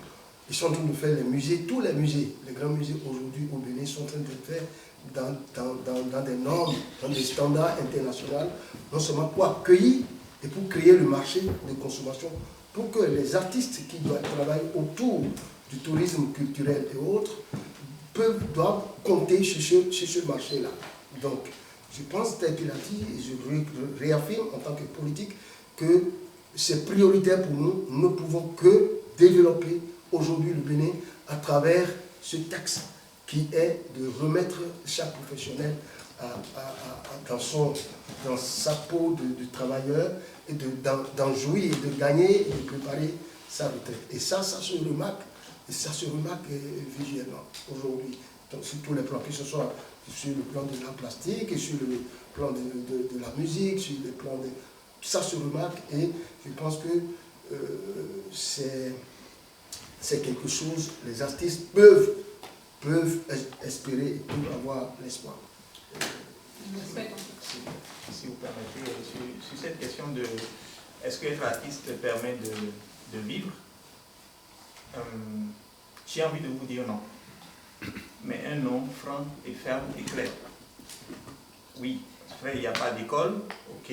ils sont en train de faire les musées, tous les musées, les grands musées aujourd'hui au Bénin sont en train de le faire dans des normes, dans des standards internationaux, non seulement pour accueillir et pour créer le marché de consommation, pour que les artistes qui doivent travailler autour du tourisme culturel et autres doivent compter sur ce marché-là. Donc, je pense, tel qu'il a dit, et je réaffirme en tant que politique, que c'est prioritaire pour nous. Nous ne pouvons que développer aujourd'hui le Bénin à travers ce texte qui est de remettre chaque professionnel dans sa peau de travailleur et d'en jouir et de gagner et de préparer sa retraite. Et ça se remarque, visuellement aujourd'hui. Donc, sur tous les plans, que ce soit sur le plan de la plastique, et sur le plan de la musique, sur le plan de... Ça se remarque et je pense que c'est quelque chose, les artistes peuvent espérer et peuvent avoir l'espoir. Si vous permettez, sur cette question de est-ce que être artiste permet de vivre, j'ai envie de vous dire non. Mais un non franc et ferme et clair. Oui, après il n'y a pas d'école, ok,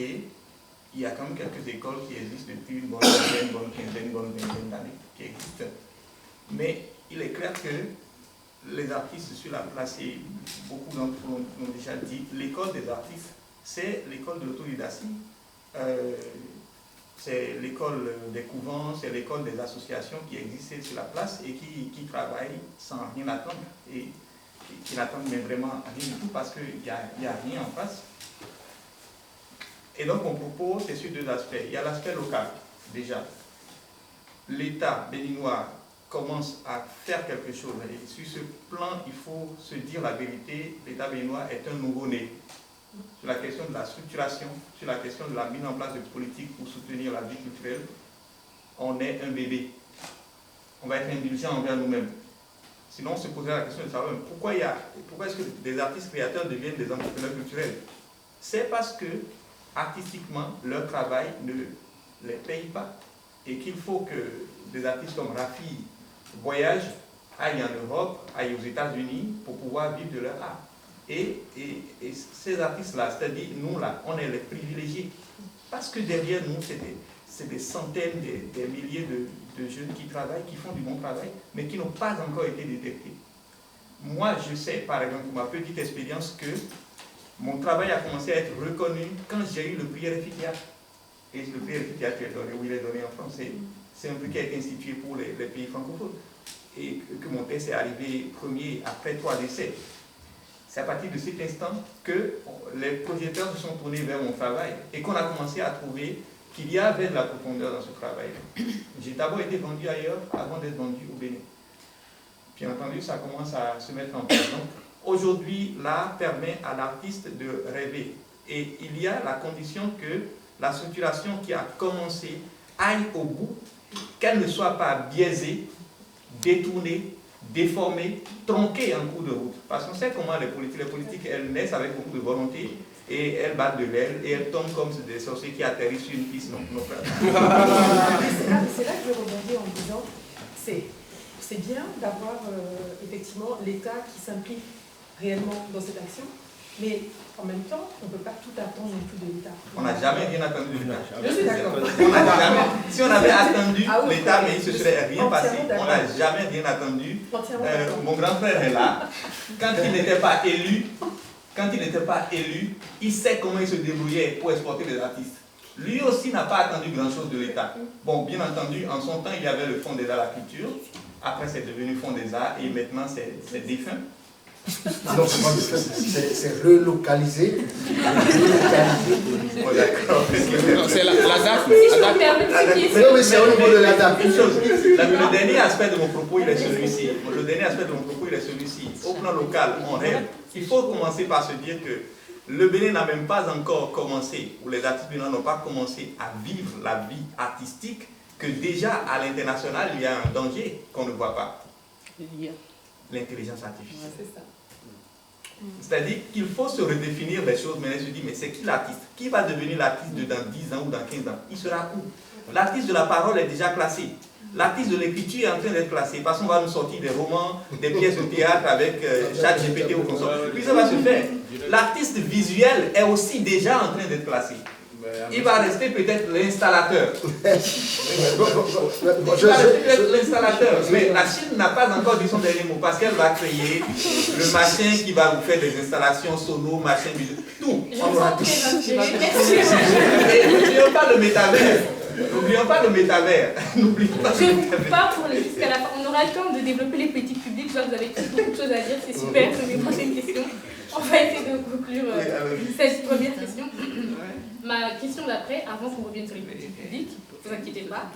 il y a quand même quelques écoles qui existent depuis une bonne dizaine, une bonne quinzaine, une bonne vingtaine d'années, qui existent. Mais il est clair que les artistes sur la place, et beaucoup d'entre vous l'ont déjà dit, l'école des artistes, c'est l'école de l'autodidactie. C'est l'école des couvents, c'est l'école des associations qui existent sur la place et qui travaillent sans rien attendre. Et qui n'attendent mais vraiment rien du tout parce qu'il n'y a rien en face. Et donc mon propos, c'est sur deux aspects. Il y a l'aspect local, déjà. L'État béninois commence à faire quelque chose. Et sur ce plan, il faut se dire la vérité, l'État béninois est un nouveau-né. Sur la question de la structuration, sur la question de la mise en place de politiques pour soutenir la vie culturelle, on est un bébé. On va être indulgent envers nous-mêmes. Sinon, on se poserait la question de savoir pourquoi est-ce que des artistes créateurs deviennent des entrepreneurs culturels? C'est parce que, artistiquement, leur travail ne les paye pas. Et qu'il faut que des artistes comme Rafi voyagent, aillent en Europe, aillent aux États-Unis pour pouvoir vivre de leur art. Et ces artistes-là, c'est-à-dire nous là, on est les privilégiés. Parce que derrière nous, c'est des centaines, des milliers de jeunes qui travaillent, qui font du bon travail, mais qui n'ont pas encore été détectés. Moi, je sais, par exemple, pour ma petite expérience, que mon travail a commencé à être reconnu quand j'ai eu le prix RFITIA. Et le prix RFITIA qui est donné, où il est donné en français, c'est un prix qui a été institué pour les pays francophones. Et que mon texte est arrivé premier après 3 décès. C'est à partir de cet instant que les projecteurs se sont tournés vers mon travail et qu'on a commencé à trouver qu'il y avait de la profondeur dans ce travail. J'ai d'abord été vendu ailleurs avant d'être vendu au Bénin. Bien entendu, ça commence à se mettre en place. Donc, aujourd'hui, l'art permet à l'artiste de rêver. Et il y a la condition que la structuration qui a commencé aille au bout, qu'elle ne soit pas biaisée, détournée, déformées, tronquées en cours de route. Parce qu'on sait comment les politiques, elles naissent avec beaucoup de volonté et elles battent de l'aile et elles tombent comme des sorciers qui atterrissent sur une piste. C'est là que je rebondis en disant, c'est bien d'avoir effectivement l'État qui s'implique réellement dans cette action, mais en même temps, on ne peut pas tout attendre non plus de l'État. On n'a jamais rien attendu de l'État. Je suis d'accord. Si on avait attendu l'État, mais il ne se serait rien passé. On n'a jamais rien attendu. Mon grand frère est là. Quand il n'était pas élu, il sait comment il se débrouillait pour exporter les artistes. Lui aussi n'a pas attendu grand-chose de l'État. Bon, bien entendu, en son temps, il y avait le Fonds des arts à la culture. Après, c'est devenu Fonds des arts et maintenant, c'est défunt. Non, c'est relocalisé. Oh, d'accord. C'est la DAF. Non, mais c'est au niveau de la DAF. Le dernier aspect de mon propos, il est celui-ci. Au plan local, on rêve. Il faut commencer par se dire que le Bénin n'a même pas encore commencé, ou les artistes béninois n'ont pas commencé à vivre la vie artistique, que déjà à l'international, il y a un danger qu'on ne voit pas. L'intelligence artificielle. C'est-à-dire qu'il faut se redéfinir les choses, mais elle se dit, mais c'est qui l'artiste? Qui va devenir l'artiste dans 10 ans ou dans 15 ans? Il sera où? L'artiste de la parole est déjà classé. L'artiste de l'écriture est en train d'être classé, parce qu'on va nous sortir des romans, des pièces de théâtre avec ChatGPT ou consort. Puis ça va se faire. L'artiste visuel est aussi déjà en train d'être classé. Il va rester peut-être l'installateur. Mais la Chine n'a pas encore dit son dernier mot parce qu'elle va créer le machin qui va vous faire des installations sonores, machin, tout. N'oublions pas le métavers. N'oublions pas le métavers. Je vous parle pour jusqu'à la fin. On aura le temps de développer les politiques publiques. Je vois que vous avez beaucoup de choses à dire. C'est super. C'est mes prochaines questions. On va essayer de conclure cette première question. Ma question d'après, avant qu'on revienne sur les politiques publiques, ne vous inquiétez pas,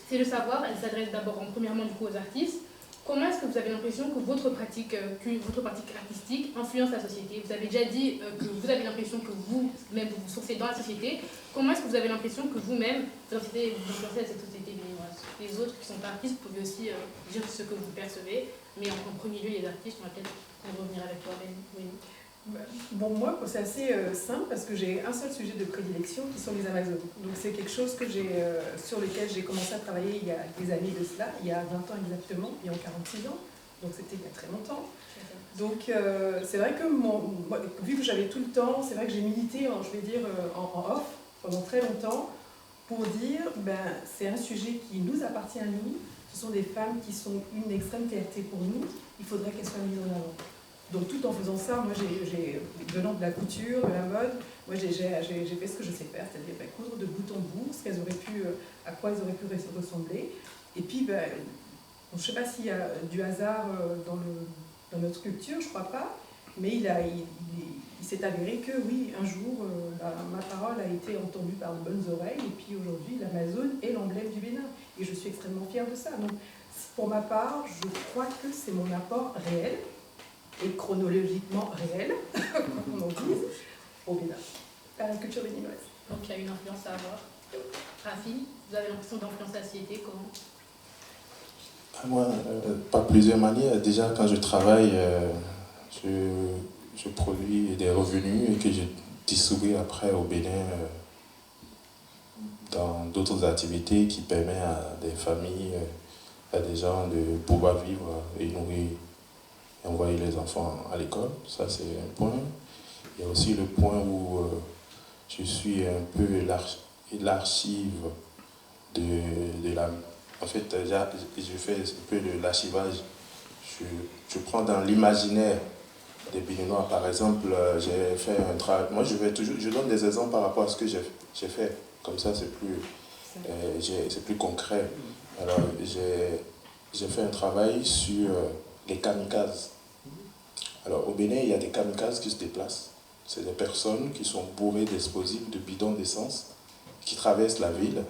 c'est de savoir, elle s'adresse d'abord premièrement du coup aux artistes, comment est-ce que vous avez l'impression que votre pratique artistique influence la société? Vous avez déjà dit que vous avez l'impression que vous-même vous sourcez dans la société. Comment est-ce que vous avez l'impression que vous-même vous influencez cette société béninoise? Les autres qui ne sont pas artistes, vous pouvez aussi dire ce que vous percevez, mais en premier lieu les artistes, on va peut-être revenir avec toi, Ben. Bon, moi, c'est assez simple parce que j'ai un seul sujet de prédilection qui sont les Amazones. Donc c'est quelque chose que sur lequel j'ai commencé à travailler il y a des années de cela, il y a 20 ans exactement, il y a 46 ans, donc c'était il y a très longtemps. Donc c'est vrai que moi, vu que j'avais tout le temps, c'est vrai que j'ai milité, je vais dire, en off pendant très longtemps pour dire c'est un sujet qui nous appartient à nous, ce sont des femmes qui sont une extrême fierté pour nous, il faudrait qu'elles soient mises en avant. Donc tout en faisant ça, moi venant de la couture, de la mode, moi j'ai fait ce que je sais faire, c'est-à-dire coudre de bout en bout, à quoi elles auraient pu ressembler. Et puis, je ne sais pas s'il y a du hasard dans notre culture, je ne crois pas, mais il s'est avéré que oui, un jour, ma parole a été entendue par de bonnes oreilles, et puis aujourd'hui, l'Amazone est l'emblème du Bénin. Et je suis extrêmement fière de ça. Donc, pour ma part, je crois que c'est mon apport réel, et chronologiquement réel, comme on en dit, au Bénin, à la culture béninoise. Donc il y a une influence à avoir. Rafi, vous avez l'impression d'influencer la société, comment? Moi, par plusieurs manières. Déjà, quand je travaille, je produis des revenus et que je distribue après au Bénin dans d'autres activités qui permettent à des familles, à des gens de pouvoir vivre et nourrir et envoyer les enfants à l'école. Ça, c'est un point. Il y a aussi le point où je suis un peu l'archive de la... En fait, je fais un peu de l'archivage. Je prends dans l'imaginaire des Béninois. Par exemple, j'ai fait un travail... Moi, je donne des exemples par rapport à ce que j'ai fait. Comme ça, c'est plus concret. Alors, j'ai fait un travail sur les kamikazes. Alors, au Bénin, il y a des kamikazes qui se déplacent. C'est des personnes qui sont bourrées d'explosifs, de bidons d'essence, qui traversent la ville,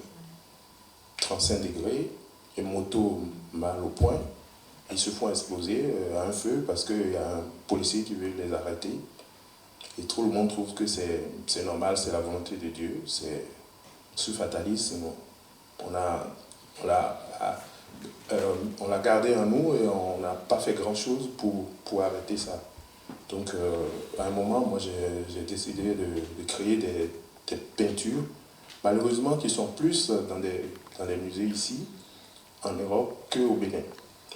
35 degrés, et moto mal au point. Ils se font exploser à un feu parce qu'il y a un policier qui veut les arrêter. Et tout le monde trouve que c'est normal, c'est la volonté de Dieu. C'est ce fatalisme. On l'a gardé en nous et on n'a pas fait grand-chose pour arrêter ça. Donc, à un moment, moi, j'ai décidé de créer des peintures, malheureusement, qui sont plus dans des musées ici, en Europe, qu'au Bénin.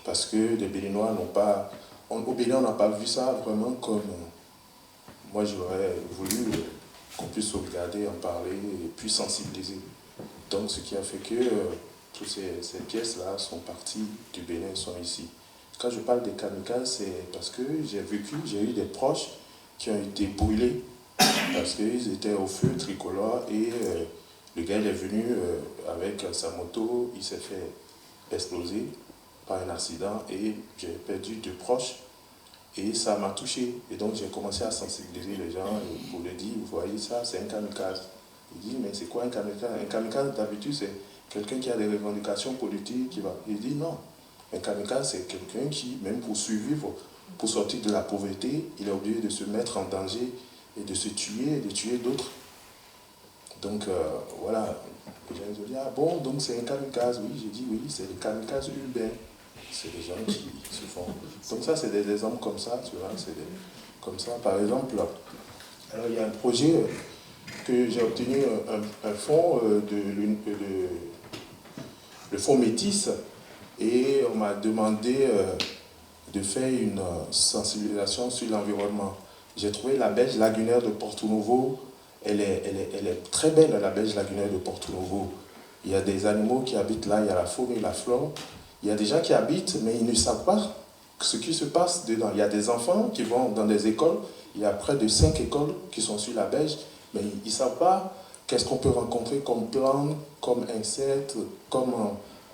Parce que les Béninois n'ont pas... Au Bénin, on n'a pas vu ça vraiment comme... moi, j'aurais voulu qu'on puisse sauvegarder, en parler et puis sensibiliser. Donc, ce qui a fait que toutes ces pièces-là sont parties du Bénin, sont ici. Quand je parle des kamikazes, c'est parce que j'ai eu des proches qui ont été brûlés parce qu'ils étaient au feu tricolore et le gars il est venu avec sa moto, il s'est fait exploser par un accident et j'ai perdu 2 proches et ça m'a touché. Et donc j'ai commencé à sensibiliser les gens pour leur dire, vous voyez ça, c'est un kamikaze. Il dit, mais c'est quoi un kamikaze? Un kamikaze d'habitude c'est quelqu'un qui a des revendications politiques qui va. Il dit non. Un kamikaze, c'est quelqu'un qui, même pour survivre, pour sortir de la pauvreté, il est obligé de se mettre en danger et de se tuer et de tuer d'autres. Donc voilà, les gens ont dit, ah bon, donc c'est un kamikaze. Oui, j'ai dit oui, c'est le kamikaze urbain. C'est les gens qui se font. Donc ça, c'est des exemples comme ça, tu vois, comme ça. Par exemple, alors il y a un projet que j'ai obtenu un fonds le fonds Métis. Et on m'a demandé de faire une sensibilisation sur l'environnement. J'ai trouvé la berge lagunaire de Porto Novo, elle est très belle, la berge lagunaire de Porto Novo. Il y a des animaux qui habitent là, il y a la faune et la flore. Il y a des gens qui habitent, mais ils ne savent pas ce qui se passe dedans. Il y a des enfants qui vont dans des écoles, il y a près de 5 écoles qui sont sur la berge, mais ils ne savent pas qu'est-ce qu'on peut rencontrer comme plantes, comme insectes, comme...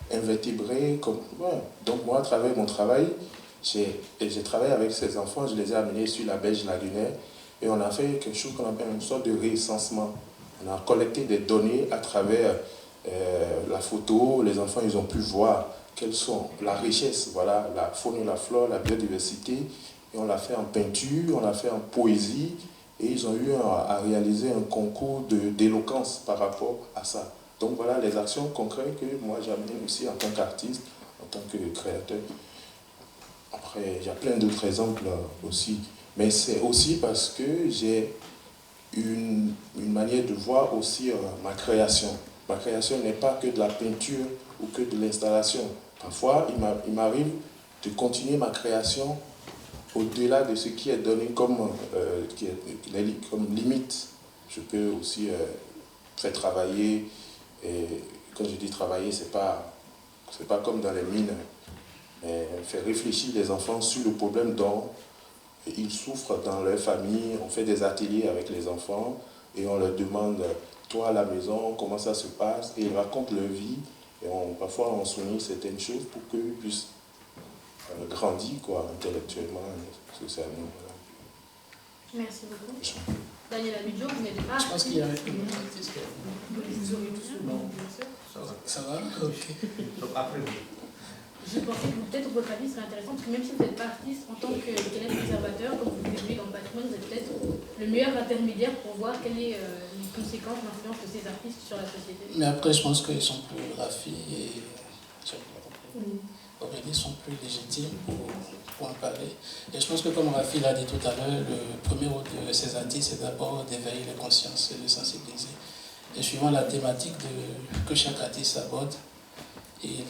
invertébrés. Ouais. Donc moi, à travers mon travail, j'ai travaillé avec ces enfants, je les ai amenés sur la berge lagunaire et on a fait quelque chose qu'on appelle une sorte de recensement. On a collecté des données à travers la photo. Les enfants, ils ont pu voir quelles sont la richesse, voilà, la faune et la flore, la biodiversité. Et on l'a fait en peinture, on l'a fait en poésie et ils ont eu à réaliser un concours d'éloquence par rapport à ça. Donc voilà les actions concrètes que moi j'amène aussi en tant qu'artiste, en tant que créateur. Après, il y a plein d'autres exemples aussi. Mais c'est aussi parce que j'ai une manière de voir aussi ma création. Ma création n'est pas que de la peinture ou que de l'installation. Parfois, il m'arrive de continuer ma création au-delà de ce qui est donné comme limite, je peux aussi faire travailler. Et quand je dis travailler, c'est pas comme dans les mines, mais faire réfléchir les enfants sur le problème dont ils souffrent dans leur famille. On fait des ateliers avec les enfants et on leur demande, toi à la maison, comment ça se passe, et ils racontent leur vie. Et parfois on souligne certaines choses pour qu'ils puissent grandir intellectuellement, socialement. Merci beaucoup. Daniel Abidjo, vous n'êtes pas... Je pense qu'il y a un artiste. Vous aurez tous le nom, bien sûr. Ça va? Ok. Donc après, Je pensais que peut-être votre avis serait intéressant, parce que même si vous n'êtes pas artiste, en tant qu'élève conservateur, comme vous évoluez dans le patrimoine, vous êtes peut-être le meilleur intermédiaire pour voir quelles sont les conséquences, l'influence de ces artistes sur la société. Mais après, je pense qu'ils sont plus Rafi et Aurélie sont plus légitimes pour en parler. Et je pense que comme Rafi l'a dit tout à l'heure, le premier rôle de ces artistes, c'est d'abord d'éveiller les consciences et de sensibiliser. Et suivant la thématique que chaque artiste aborde, il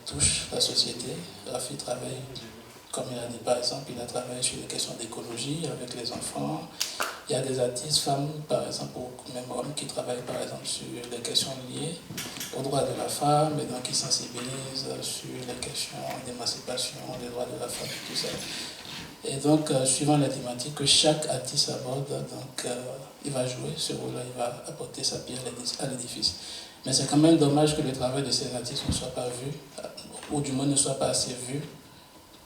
touche la société. Rafi travaille, comme il a dit par exemple, il a travaillé sur les questions d'écologie avec les enfants. Il y a des artistes femmes, par exemple, ou même hommes, qui travaillent par exemple sur les questions liées aux droits de la femme, et donc qui sensibilisent sur les questions d'émancipation, des droits de la femme, tout ça. Et donc, suivant la thématique que chaque artiste aborde, donc, il va jouer ce rôle-là, il va apporter sa pierre à l'édifice. Mais c'est quand même dommage que le travail de ces artistes ne soit pas vu, ou du moins ne soit pas assez vu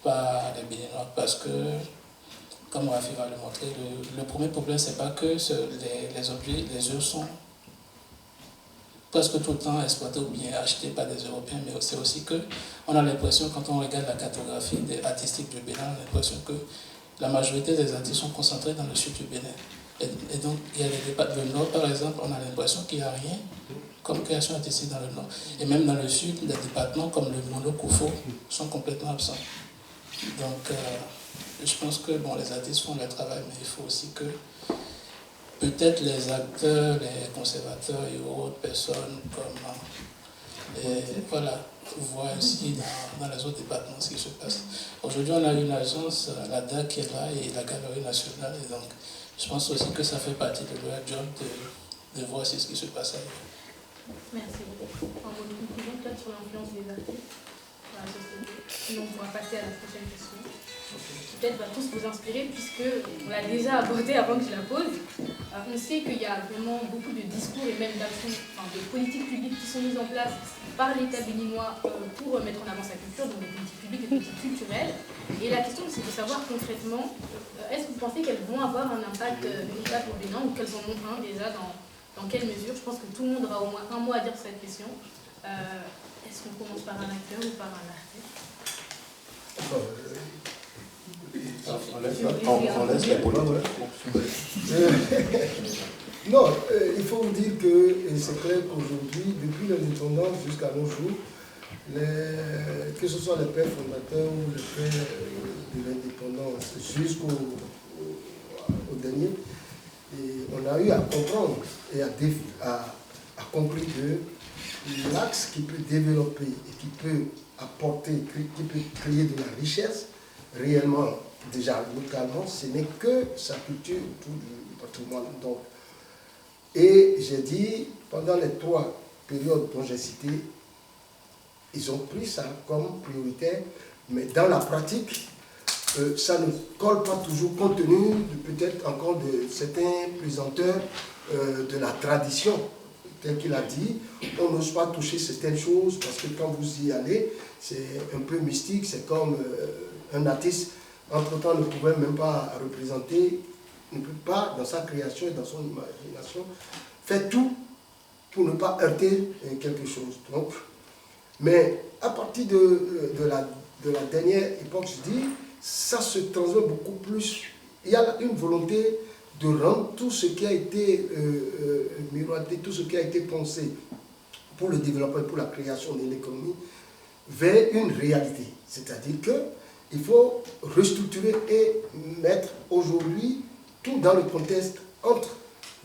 par les Béninois, parce que, comme Rafi va le montrer, le premier problème, c'est pas que les objets, les œuvres sont presque tout le temps exploités ou bien achetés par des Européens, mais c'est aussi qu'on a l'impression, quand on regarde la cartographie artistique du Bénin, on a l'impression que la majorité des artistes sont concentrés dans le sud du Bénin. Et donc, il y a le nord, par exemple, on a l'impression qu'il n'y a rien comme création artistique dans le nord. Et même dans le sud, des départements comme le Mono Koufo sont complètement absents. Donc, je pense que les artistes font leur travail, mais il faut aussi que peut-être les acteurs, les conservateurs et autres personnes voient aussi dans les autres départements ce qui se passe. Aujourd'hui, on a une agence, l'ADA, qui est là, et la Galerie nationale, et donc je pense aussi que ça fait partie de leur job de voir ce qui se passe ailleurs. Merci beaucoup. En votre conclusion, peut-être sur l'influence des artistes dans la société. Sinon, on pourra passer à la prochaine question. Peut-être va tous vous inspirer, puisqu'on l'a déjà abordé avant que je la pose. On sait qu'il y a vraiment beaucoup de discours et même d'actions, de politiques publiques qui sont mises en place par l'État béninois pour mettre en avant sa culture, donc des politiques publiques, des politiques culturelles. Et la question, c'est de savoir concrètement, est-ce que vous pensez qu'elles vont avoir un impact véritable au Bénin, ou qu'elles en ont un déjà, dans quelle mesure? Je pense que tout le monde aura au moins un mot à dire sur cette question. Est-ce qu'on commence par un acteur ou par un artiste? On laisse les politiques. Non, il faut vous dire que c'est clair qu'aujourd'hui, depuis l'indépendance jusqu'à nos jours, que ce soit les pères fondateurs ou les pères de l'indépendance jusqu'au dernier, on a eu à comprendre et à compris que l'axe qui peut développer et qui peut apporter, qui peut créer de la richesse, réellement, déjà localement, ce n'est que sa culture autour du patrimoine. Donc, et j'ai dit, pendant les 3 périodes dont j'ai cité, ils ont pris ça comme prioritaire, mais dans la pratique, ça ne colle pas toujours compte tenu peut-être encore de certains présenteurs de la tradition. Tel qu'il a dit, on n'ose pas toucher certaines choses parce que quand vous y allez, c'est un peu mystique, c'est comme un artiste, entre-temps, ne pouvait même pas représenter, ne peut pas, dans sa création et dans son imagination, faire tout pour ne pas heurter quelque chose. Donc, mais à partir de la dernière époque, je dis, ça se transmet beaucoup plus. Il y a une volonté de rendre tout ce qui a été miroité, tout ce qui a été pensé pour le développement, pour la création de l'économie, vers une réalité. C'est-à-dire qu'il faut restructurer et mettre aujourd'hui tout dans le contexte entre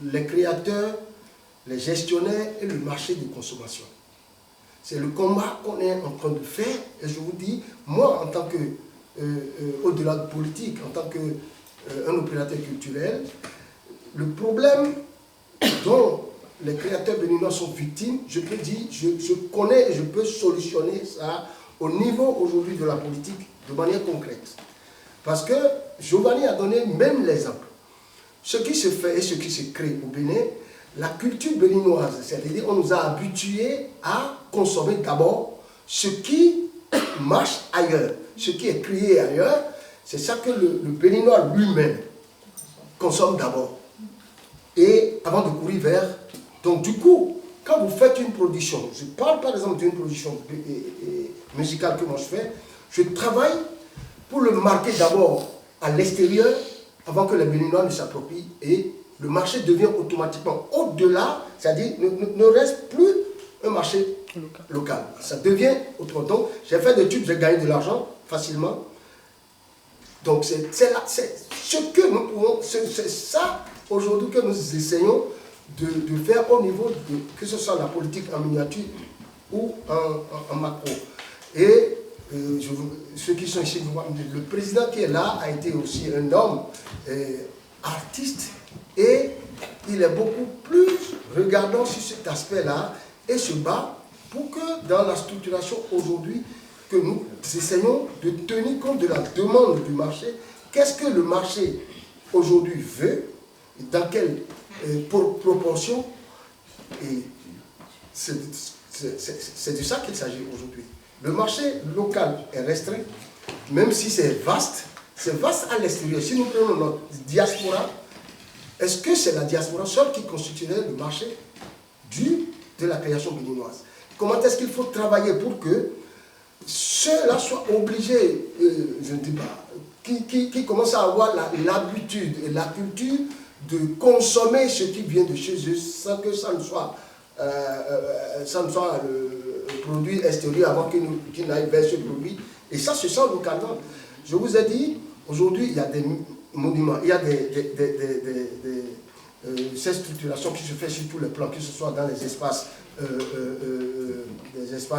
les créateurs, les gestionnaires et le marché de consommation. C'est le combat qu'on est en train de faire, et je vous dis, moi en tant que au-delà de politique, en tant qu'un opérateur culturel, le problème dont les créateurs béninois sont victimes, je peux dire, je connais et je peux solutionner ça au niveau aujourd'hui de la politique de manière concrète. Parce que Giovanni a donné même l'exemple. Ce qui se fait et ce qui se crée au Bénin, la culture béninoise, c'est-à-dire on nous a habitués à consommer d'abord ce qui marche ailleurs, ce qui est créé ailleurs, c'est ça que le Béninois lui-même consomme d'abord. Et avant de courir vers... Donc du coup, quand vous faites une production, je parle par exemple d'une production musicale que moi je fais, je travaille pour le marquer d'abord à l'extérieur avant que les Béninois ne s'approprient et le marché devient automatiquement au-delà, c'est-à-dire ne reste plus un marché local. Ça devient autrement. Donc j'ai fait des tubes, j'ai gagné de l'argent facilement. Donc c'est ce que nous pouvons, c'est ça aujourd'hui que nous essayons de faire au niveau de, que ce soit la politique en miniature ou en macro. Et ceux qui sont ici, le président qui est là a été aussi un homme artiste et il est beaucoup plus regardant sur cet aspect-là et se bat pour que dans la structuration aujourd'hui, que nous essayons de tenir compte de la demande du marché. Qu'est-ce que le marché aujourd'hui veut, dans quelle proportion, et c'est de ça qu'il s'agit aujourd'hui. Le marché local est restreint, même si c'est vaste à l'extérieur. Si nous prenons notre diaspora, est-ce que c'est la diaspora seule qui constituerait le marché de la création béninoise? Comment est-ce qu'il faut travailler pour que ceux-là soient obligés, je ne dis pas, qui commencent à avoir l'habitude et la culture de consommer ce qui vient de chez eux sans que ça ne soit, le produit extérieur avant qu'il n'aille vers ce produit. Et ça se sent localement. Je vous ai dit, aujourd'hui, il y a des monuments, il y a cette structuration qui se fait sur tous les plans, que ce soit dans les espaces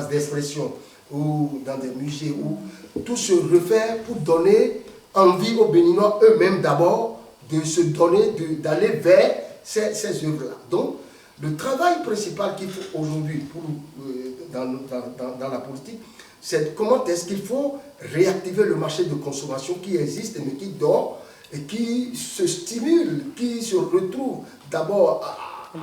d'expression ou dans des musées, où tout se refait pour donner envie aux Béninois eux-mêmes d'abord de se donner, d'aller vers ces œuvres-là. Donc, le travail principal qu'il faut aujourd'hui dans la politique, c'est comment est-ce qu'il faut réactiver le marché de consommation qui existe mais qui dort et qui se stimule, qui se retrouve d'abord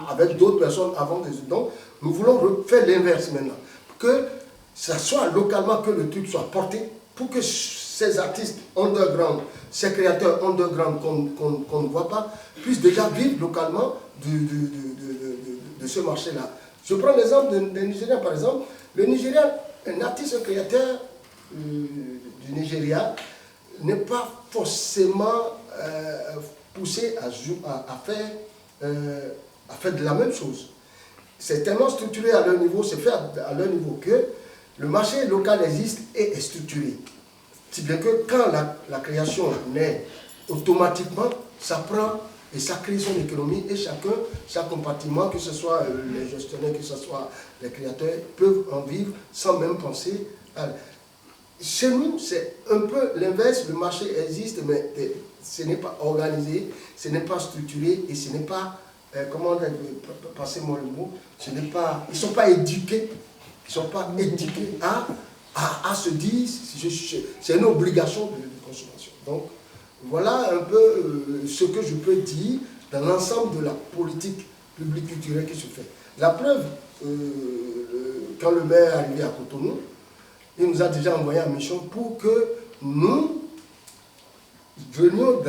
avec d'autres personnes avant des... Donc, nous voulons faire l'inverse maintenant. Que ça soit localement, que le truc soit porté pour que ces artistes underground, ces créateurs underground qu'on ne voit pas, puissent déjà vivre localement de ce marché-là. Je prends l'exemple des Nigériens, par exemple. Le Nigérien, un artiste, un créateur du Nigeria, n'est pas forcément poussé à faire de la même chose. C'est tellement structuré à leur niveau, c'est fait à leur niveau que le marché local existe et est structuré. Si bien que quand la création naît, automatiquement, ça prend et ça crée son économie et chacun, chaque compartiment, que ce soit les gestionnaires, que ce soit les créateurs, peuvent en vivre sans même penser à... Chez nous, c'est un peu l'inverse, le marché existe, mais ce n'est pas organisé, ce n'est pas structuré et ce n'est pas, comment passez-moi le mot, ce n'est pas, ils ne sont pas éduqués, à se dire, c'est une obligation de consommation. Donc, voilà un peu ce que je peux dire dans l'ensemble de la politique publique culturelle qui se fait. La preuve, quand le maire est arrivé à Cotonou, il nous a déjà envoyé en mission pour que nous venions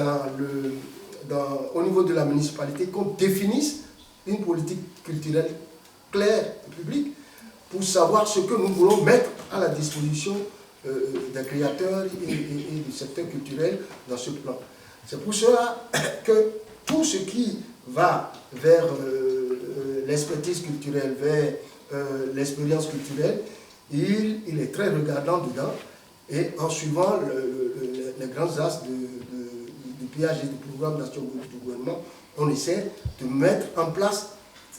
au niveau de la municipalité, qu'on définisse une politique culturelle claire et publique pour savoir ce que nous voulons mettre à la disposition des créateurs et du secteur culturel dans ce plan. C'est pour cela que tout ce qui va vers l'expertise culturelle, vers l'expérience culturelle, il est très regardant dedans et en suivant les grands axes du pillage et du programme d'action du gouvernement, on essaie de mettre en place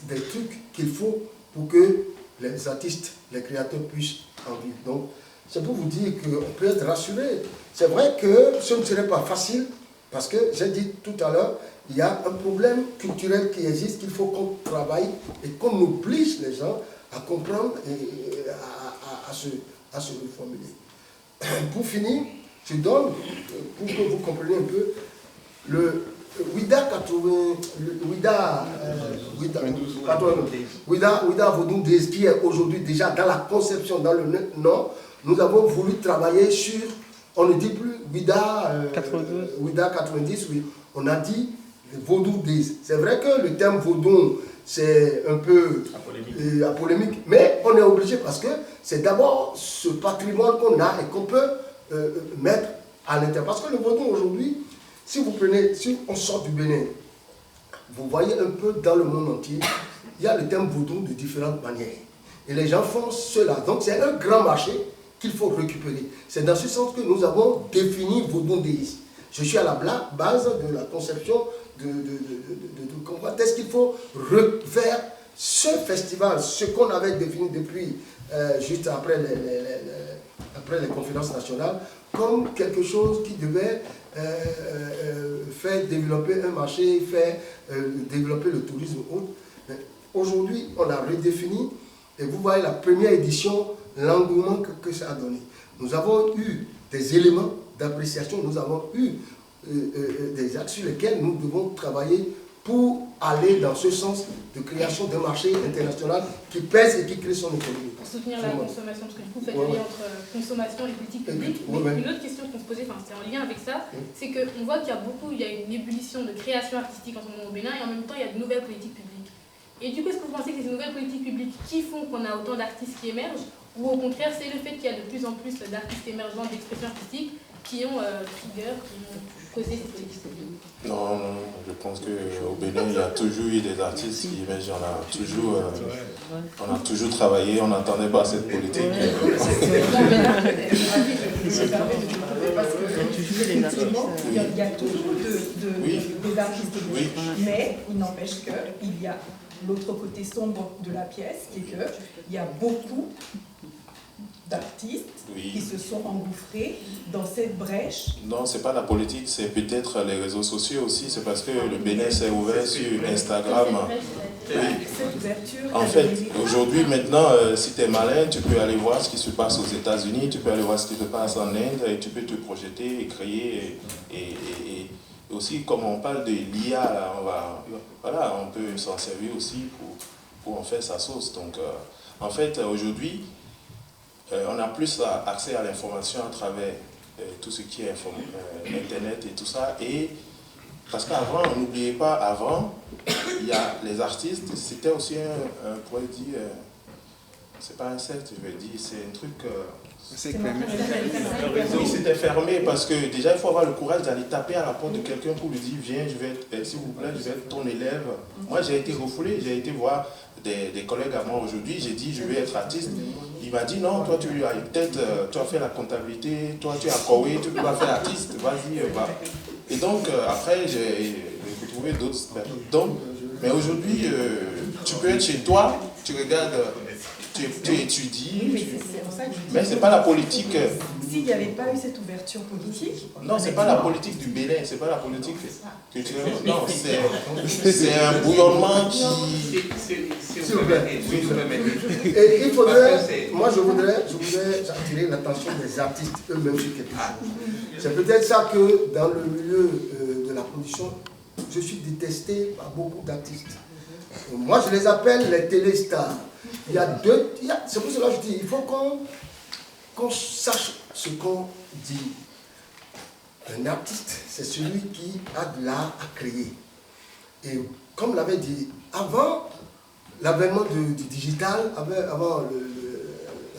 des trucs qu'il faut pour que les artistes, les créateurs puissent en vivre. Donc, c'est pour vous dire qu'on peut être rassuré. C'est vrai que ce ne serait pas facile, parce que j'ai dit tout à l'heure, il y a un problème culturel qui existe, qu'il faut qu'on travaille et qu'on oblige les gens à comprendre et à se reformuler. Pour finir, je donne, pour que vous compreniez un peu, le WIDA Vodou Days, qui est aujourd'hui déjà dans la conception, dans le nom, nous avons voulu travailler sur, on ne dit plus WIDA 90, oui, on a dit Vodou Days. C'est vrai que le terme vaudou, c'est un peu polémique, mais on est obligé parce que c'est d'abord ce patrimoine qu'on a et qu'on peut mettre à l'intérieur. Parce que le vaudou aujourd'hui, si on sort du Bénin, vous voyez un peu dans le monde entier, il y a le terme vaudou de différentes manières. Et les gens font cela. Donc c'est un grand marché qu'il faut récupérer. C'est dans ce sens que nous avons défini Vodou Days. Je suis à la base de la conception de comment est-ce qu'il faut refaire ce festival, ce qu'on avait défini depuis juste après les conférences nationales, comme quelque chose qui devait faire développer un marché, faire développer le tourisme autre. Aujourd'hui, on a redéfini, et vous voyez la première édition, l'engouement que ça a donné. Nous avons eu des éléments d'appréciation, nous avons eu des axes sur lesquels nous devons travailler pour aller dans ce sens de création d'un marché international qui pèse et qui crée son économie. Pour soutenir la consommation, parce que du coup, vous faites le lien entre consommation et politique publique. Mais une autre question qu'on se posait, c'est en lien avec ça, c'est qu'on voit qu'il y a une ébullition de création artistique en ce moment au Bénin, et en même temps, il y a de nouvelles politiques publiques. Et du coup, est-ce que vous pensez que c'est ces nouvelles politiques publiques qui font qu'on a autant d'artistes qui émergent, ou au contraire, c'est le fait qu'il y a de plus en plus d'artistes émergents d'expression artistique qui ont trigger, qui ont causé ces politiques publiques? Non, je pense qu'au Bénin, il y a toujours eu des artistes qui émergent. On a toujours travaillé, on n'attendait pas cette politique. Il y a toujours des artistes, mais il n'empêche qu'il y a l'autre côté sombre de la pièce, qui est qu'il y a beaucoup d'artistes qui se sont engouffrés dans cette brèche. Non, c'est pas la politique, c'est peut-être les réseaux sociaux aussi. C'est parce que le Bénin s'est ouvert sur Instagram. Cette ouverture. En fait, aujourd'hui, maintenant, si tu es malin, tu peux aller voir ce qui se passe aux États-Unis, tu peux aller voir ce qui se passe en Inde, et tu peux te projeter et créer. Et aussi, comme on parle de l'IA, là, on peut s'en servir aussi pour en faire sa sauce. Donc, en fait, aujourd'hui, on a plus accès à l'information à travers tout ce qui est Internet et tout ça. Et parce qu'avant, on n'oubliez pas, avant, il y a les artistes, c'était aussi un point dit, c'est pas un secte, je vais dire, c'est un truc. Oui, c'était fermé parce que déjà il faut avoir le courage d'aller taper à la porte de quelqu'un pour lui dire viens, s'il vous plaît, je vais être ton élève. Moi j'ai été refoulé, j'ai été voir des collègues à moi aujourd'hui, j'ai dit je vais être artiste. Il m'a dit non, toi tu as peut-être, tu as fait la comptabilité, toi tu as Kowé, tu peux pas faire artiste, vas-y, va. Et donc après j'ai trouvé d'autres. Donc, mais aujourd'hui tu peux être chez toi, tu regardes. Tu étudies, mais ce n'est pas la politique. S'il n'y avait pas eu cette ouverture politique... Non, ce n'est pas la politique du Bénin, ce n'est pas la politique culturelle. Non, c'est un bouillonnement qui... S'il vous plaît. Et il faudrait, moi je voudrais attirer l'attention des artistes eux-mêmes sur quelque chose. C'est peut-être ça que dans le milieu de la production, je suis détesté par beaucoup d'artistes. Moi je les appelle les téléstars. C'est pour cela que je dis, il faut qu'on sache ce qu'on dit. Un artiste, c'est celui qui a de l'art à créer. Et comme l'avait dit, avant l'avènement du digital, avant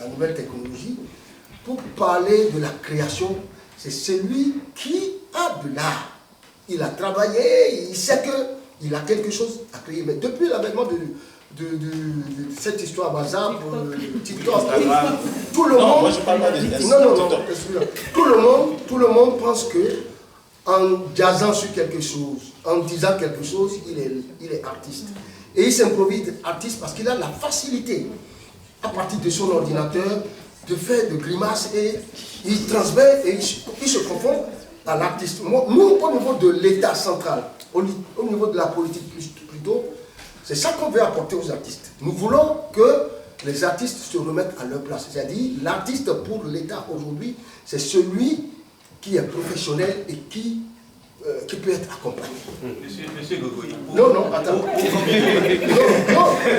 la nouvelle technologie, pour parler de la création, c'est celui qui a de l'art. Il a travaillé, il sait qu'il a quelque chose à créer. Mais depuis l'avènement de cette histoire WhatsApp, TikTok, tout le monde. Moi je parle pas de tout le monde pense que en jazzant sur quelque chose, en disant quelque chose, il est artiste. Et il s'improvise artiste parce qu'il a la facilité, à partir de son ordinateur, de faire de grimaces et il transmet et il se confond à l'artiste. Nous, au niveau de l'État central, au niveau de la politique plutôt, c'est ça qu'on veut apporter aux artistes. Nous voulons que les artistes se remettent à leur place. C'est-à-dire, l'artiste pour l'État aujourd'hui, c'est celui qui est professionnel et qui peut être accompagné. Monsieur Gogoy. Non, attends. Non,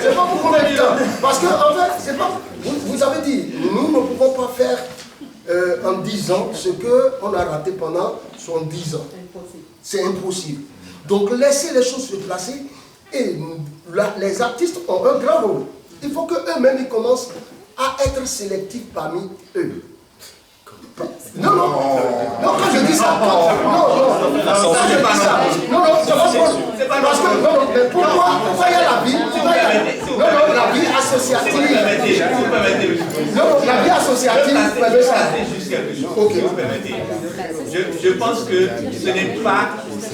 c'est pas pour combien de temps. Parce que, en fait, c'est pas. Vous avez dit, nous ne pouvons pas faire en 10 ans ce qu'on a raté pendant 70 ans. C'est impossible. Donc, laissez les choses se placer et les artistes ont un grand rôle. Il faut qu'eux-mêmes ils commencent à être sélectifs parmi eux. Non, quand je dis ça, c'est pas parce que, mais pourquoi il y a la vie, la vie associative. Non, la vie associative, je pense que ce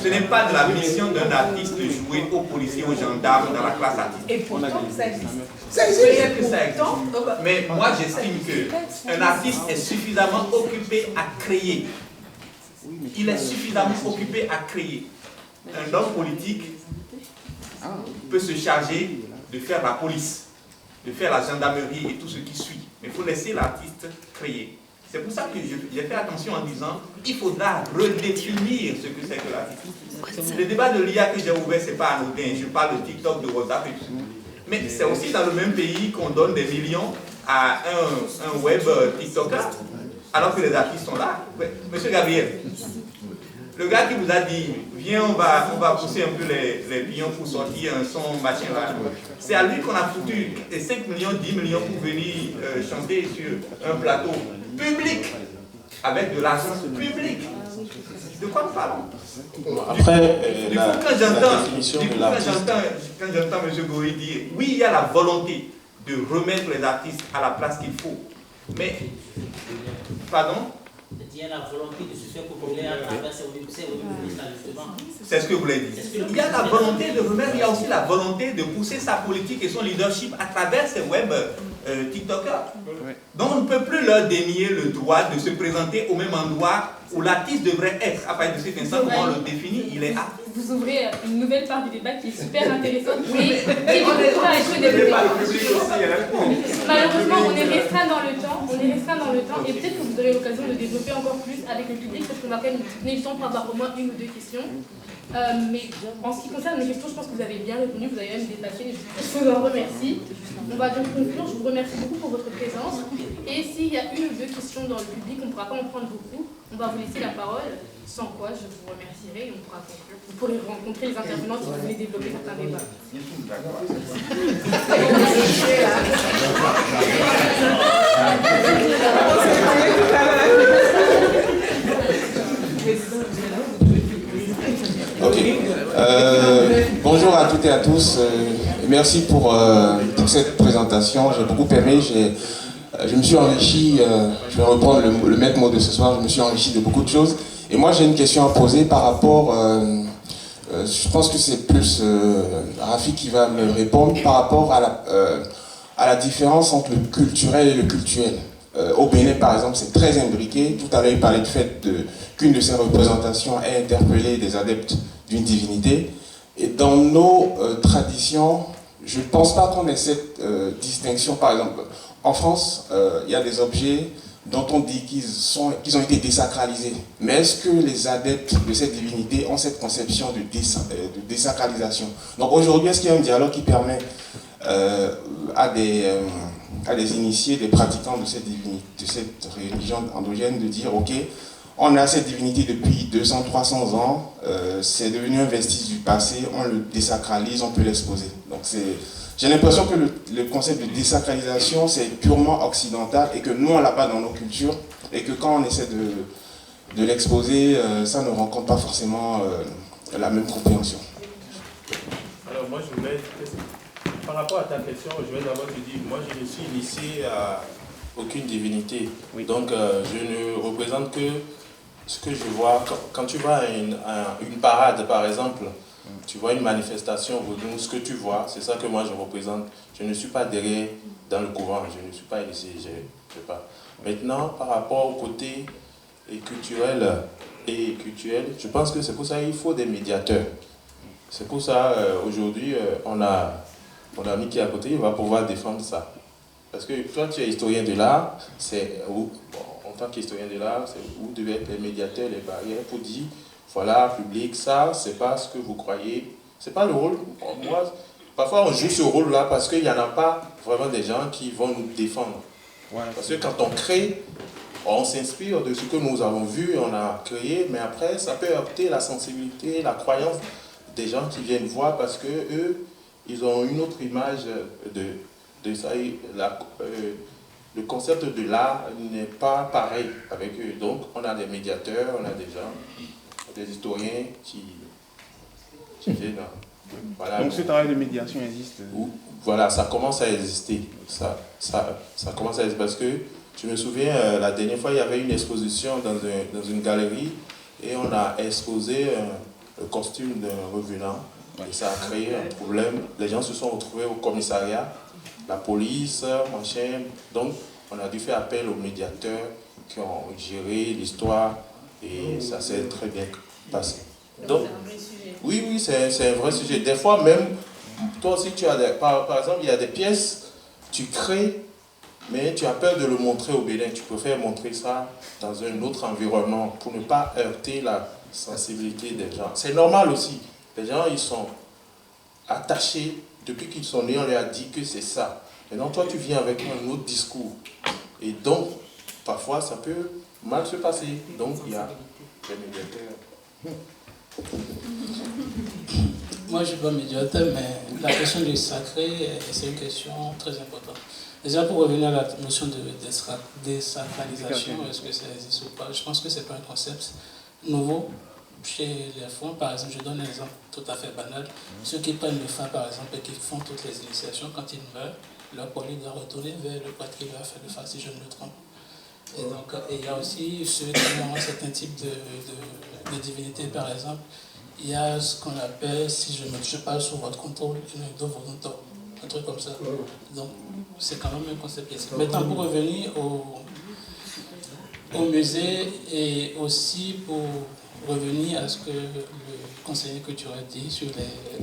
n'est pas de la mission d'un artiste de jouer aux policiers, aux gendarmes dans la classe artistique. Et pourtant, ça existe. Peut-être que ça existe. Mais moi, j'estime qu'un artiste est suffisamment occupé à créer. Il est suffisamment occupé à créer. Un homme politique peut se charger de faire la police, de faire la gendarmerie et tout ce qui suit. Mais il faut laisser l'artiste créer. C'est pour ça que j'ai fait attention en disant qu'il faudra redéfinir ce que c'est que l'artiste. Le débat de l'IA que j'ai ouvert, ce n'est pas anodin. Je parle de TikTok, de WhatsApp et tout. Mais c'est aussi dans le même pays qu'on donne des millions à un web TikToker, alors que les artistes sont là. Monsieur Gabriel, le gars qui vous a dit, viens, on va pousser un peu les pions pour sortir un son, machin là. C'est à lui qu'on a foutu les 5 millions, 10 millions pour venir chanter sur un plateau public, avec de l'argent public. De quoi nous parlons? Après, quand j'entends M. Goï dire, oui, il y a la volonté de remettre les artistes à la place qu'il faut, mais, pardon? Il y a la volonté de se faire populaire à travers ces c'est ce que vous voulez dire. Il y a la volonté de remettre, il y a aussi la volonté de pousser sa politique et son leadership à travers ces web TikTokers. Donc on ne peut plus leur dénier le droit de se présenter au même endroit où l'artiste devrait être. À partir de cet instant, comment on le définit, il est apte. Vous ouvrez une nouvelle part du débat qui est super intéressante et qui pourra être développée. Malheureusement, on est restreint dans le temps, et peut-être que vous aurez l'occasion de développer encore plus avec le public parce qu'on va quand même donner le temps pour avoir au moins une ou deux questions. Mais en ce qui concerne les questions, je pense que vous avez bien répondu, vous avez même dépassé, je vous en remercie. On va donc conclure, je vous remercie beaucoup pour votre présence. Et s'il y a une ou deux questions dans le public, on ne pourra pas en prendre beaucoup, on va vous laisser la parole, sans quoi je vous remercierai et on pourra conclure. Vous pourrez rencontrer les intervenants si vous voulez développer certains débats. Ok. Bonjour à toutes et à tous. Merci pour cette présentation. J'ai beaucoup aimé. Je me suis enrichi. Je vais reprendre le maître mot de ce soir. Je me suis enrichi de beaucoup de choses. Et moi, j'ai une question à poser par rapport. Je pense que c'est plus Rafi qui va me répondre par rapport à la différence entre le culturel et le cultuel. Au Bénin, par exemple, c'est très imbriqué. Tout à l'heure, il parlait du fait qu'une de ses représentations ait interpellé des adeptes d'une divinité. Et dans nos traditions, je ne pense pas qu'on ait cette distinction. Par exemple, en France, il y a des objets dont on dit qu'ils ont été désacralisés. Mais est-ce que les adeptes de cette divinité ont cette conception de désacralisation? Donc aujourd'hui, est-ce qu'il y a un dialogue qui permet à des initiés, des pratiquants de cette religion endogène de dire, ok, on a cette divinité depuis 200, 300 ans, c'est devenu un vestige du passé, on le désacralise, on peut l'exposer. Donc j'ai l'impression que le concept de désacralisation, c'est purement occidental et que nous, on l'a pas dans nos cultures et que quand on essaie de l'exposer, ça ne rencontre pas forcément la même compréhension. Alors moi, je voulais, par rapport à ta question, je vais d'abord te dire, moi je ne suis initié à aucune divinité. Donc je ne représente que ce que je vois. Quand tu vas à une parade, par exemple, Tu vois une manifestation vaudou, ce que tu vois, c'est ça que moi je représente. Je ne suis pas derrière dans le courant, je ne suis pas ici, je ne sais pas. Maintenant, par rapport au côté culturel, je pense que c'est pour ça qu'il faut des médiateurs. C'est pour ça, aujourd'hui, on a mon ami qui est à côté, il va pouvoir défendre ça. Parce que toi, tu es historien de l'art, en tant qu'historien de l'art, vous devez être les médiateurs, les barrières pour dire, voilà, public, ça, c'est pas ce que vous croyez. C'est pas le rôle. Moi, parfois, on joue ce rôle-là parce qu'il n'y en a pas vraiment des gens qui vont nous défendre. Parce que quand on crée, on s'inspire de ce que nous avons vu, on a créé, mais après, ça peut heurter la sensibilité, la croyance des gens qui viennent voir parce que eux, ils ont une autre image de ça. Le concept de l'art n'est pas pareil avec eux. Donc, on a des médiateurs, on a des gens, des historiens qui viennent. Voilà. Donc, ce travail de médiation existe. Voilà, ça commence à exister. Ça commence à exister parce que je me souviens, la dernière fois, il y avait une exposition dans une galerie et on a exposé le costume d'un revenant. Et ça a créé un problème. Les gens se sont retrouvés au commissariat, la police, machin. Donc, on a dû faire appel aux médiateurs qui ont géré l'histoire et ça s'est très bien passé. Donc, oui, c'est un vrai sujet. Des fois, même, toi aussi, tu as par exemple, il y a des pièces, tu crées, mais tu as peur de le montrer au Bénin. Tu préfères montrer ça dans un autre environnement pour ne pas heurter la sensibilité des gens. C'est normal aussi. Les gens, ils sont attachés, depuis qu'ils sont nés, on leur a dit que c'est ça. Maintenant, toi, tu viens avec un autre discours. Et donc, parfois, ça peut mal se passer. Donc, il y a les médiateurs. Moi, je ne suis pas médiateur, mais la question du sacré, c'est une question très importante. Déjà, pour revenir à la notion de désacralisation, est-ce que ça existe ou pas? Je pense que ce n'est pas un concept nouveau. Chez les fonds, par exemple, je donne un exemple tout à fait banal. Ceux qui prennent le phare, par exemple, et qui font toutes les initiations, quand ils meurent, leur poilu doit retourner vers le prêtre qui leur a fait le phare, si je ne me trompe. Et donc, il y a aussi ceux qui ont certains types de divinités, par exemple. Il y a ce qu'on appelle, si je parle sous votre contrôle, un truc comme ça. Donc, c'est quand même un concept. Maintenant, pour revenir au musée et aussi pour revenir à ce que le conseiller culturel dit sur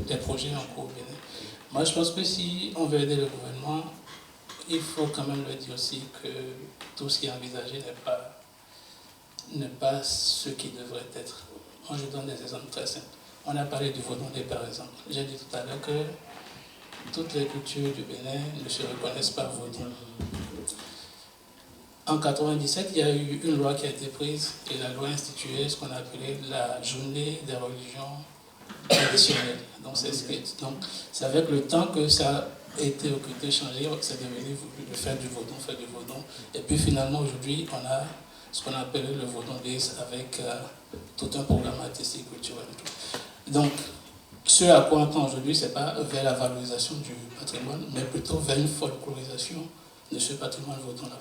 les projets en cours. Moi, je pense que si on veut aider le gouvernement, il faut quand même le dire aussi que tout ce qui est envisagé n'est pas ce qui devrait être. Moi, je donne des exemples très simples. On a parlé du vaudondé, par exemple. J'ai dit tout à l'heure que toutes les cultures du Bénin ne se reconnaissent pas vaudou. En 1997, il y a eu une loi qui a été prise et la loi instituait ce qu'on appelait la journée des religions traditionnelles. Donc c'est avec le temps que ça a été occulté, changé, c'est devenu le faire du vaudon. Et puis finalement aujourd'hui, on a ce qu'on appelle le vaudondisme avec tout un programme artistique, culturel et tout. Donc ce à quoi on tend aujourd'hui, ce n'est pas vers la valorisation du patrimoine, mais plutôt vers une folklorisation de ce patrimoine vaudon-là.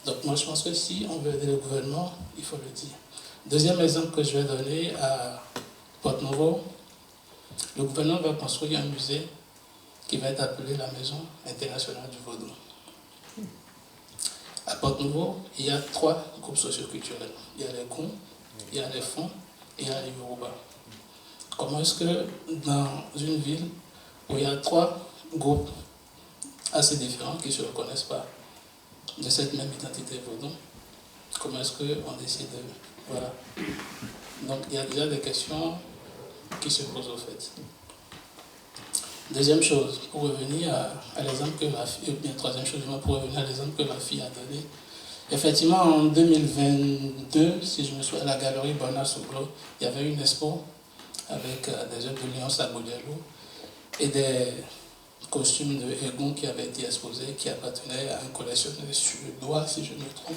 Donc moi je pense que si on veut aider le gouvernement, il faut le dire. Deuxième exemple que je vais donner à Porte-Nouveau, le gouvernement va construire un musée qui va être appelé la Maison internationale du vaudou. À Porte-Nouveau, il y a 3 groupes socioculturels. Il y a les Kou, il y a les Fon et il y a les Yoruba. Comment est-ce que dans une ville où il y a 3 groupes assez différents qui ne se reconnaissent pas de cette même identité vaudou, comment est-ce qu'on décide de... Voilà. Donc il y a déjà des questions qui se posent au fait. Deuxième chose, pour revenir à l'exemple que ma fille, bien troisième chose, pour revenir à l'exemple que ma fille a donné. Effectivement, en 2022, si je me souviens, à la galerie Bona-Soglo, il y avait une expo avec des œuvres de Léon Sabodialou et des costumes de Egon qui avaient été exposés, qui appartenaient à un collectionneur suédois, si je ne me trompe.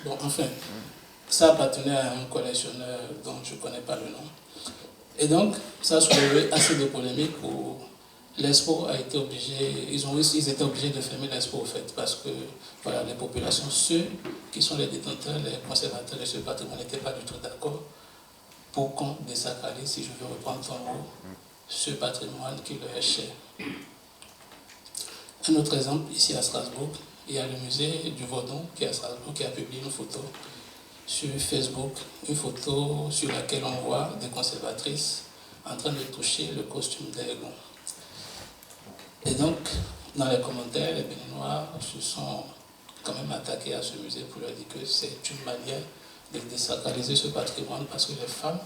Bon, enfin, ça appartenait à un collectionneur dont je ne connais pas le nom. Et donc, ça a soulevé assez de polémiques où l'expo a été obligée, ils étaient obligés de fermer l'expo au fait, parce que voilà, les populations, ceux qui sont les détenteurs, les conservateurs de ce patrimoine n'étaient pas du tout d'accord pour qu'on désacralise, si je veux reprendre ton mot, ce patrimoine qui leur est cher. Un autre exemple, ici à Strasbourg, il y a le musée du Vaudon qui est à Strasbourg qui a publié une photo sur Facebook, une photo sur laquelle on voit des conservatrices en train de toucher le costume d'Aigon. Et donc, dans les commentaires, les Béninois se sont quand même attaqués à ce musée pour leur dire que c'est une manière de désacraliser ce patrimoine parce que les femmes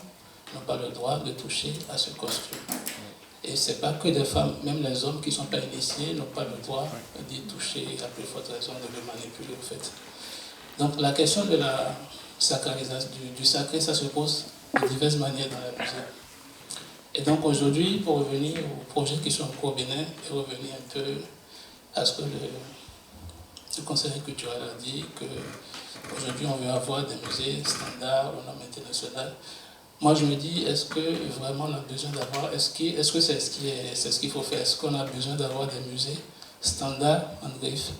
n'ont pas le droit de toucher à ce costume. Et ce n'est pas que des femmes, même les hommes qui ne sont pas initiés n'ont pas le droit d'y toucher, à plus forte raison de le manipuler au fait. Donc la question de la sacralisation, du sacré, ça se pose de diverses manières dans la musique. Et donc aujourd'hui, pour revenir aux projets qui sont en cours au Bénin et revenir un peu à ce que le conseil culturel a dit, qu'aujourd'hui on veut avoir des musées standards aux normes internationales. Moi je me dis, est-ce que vraiment on a besoin d'avoir, est-ce que c'est ce qu'il faut faire, est-ce qu'on a besoin d'avoir des musées standards en griffe,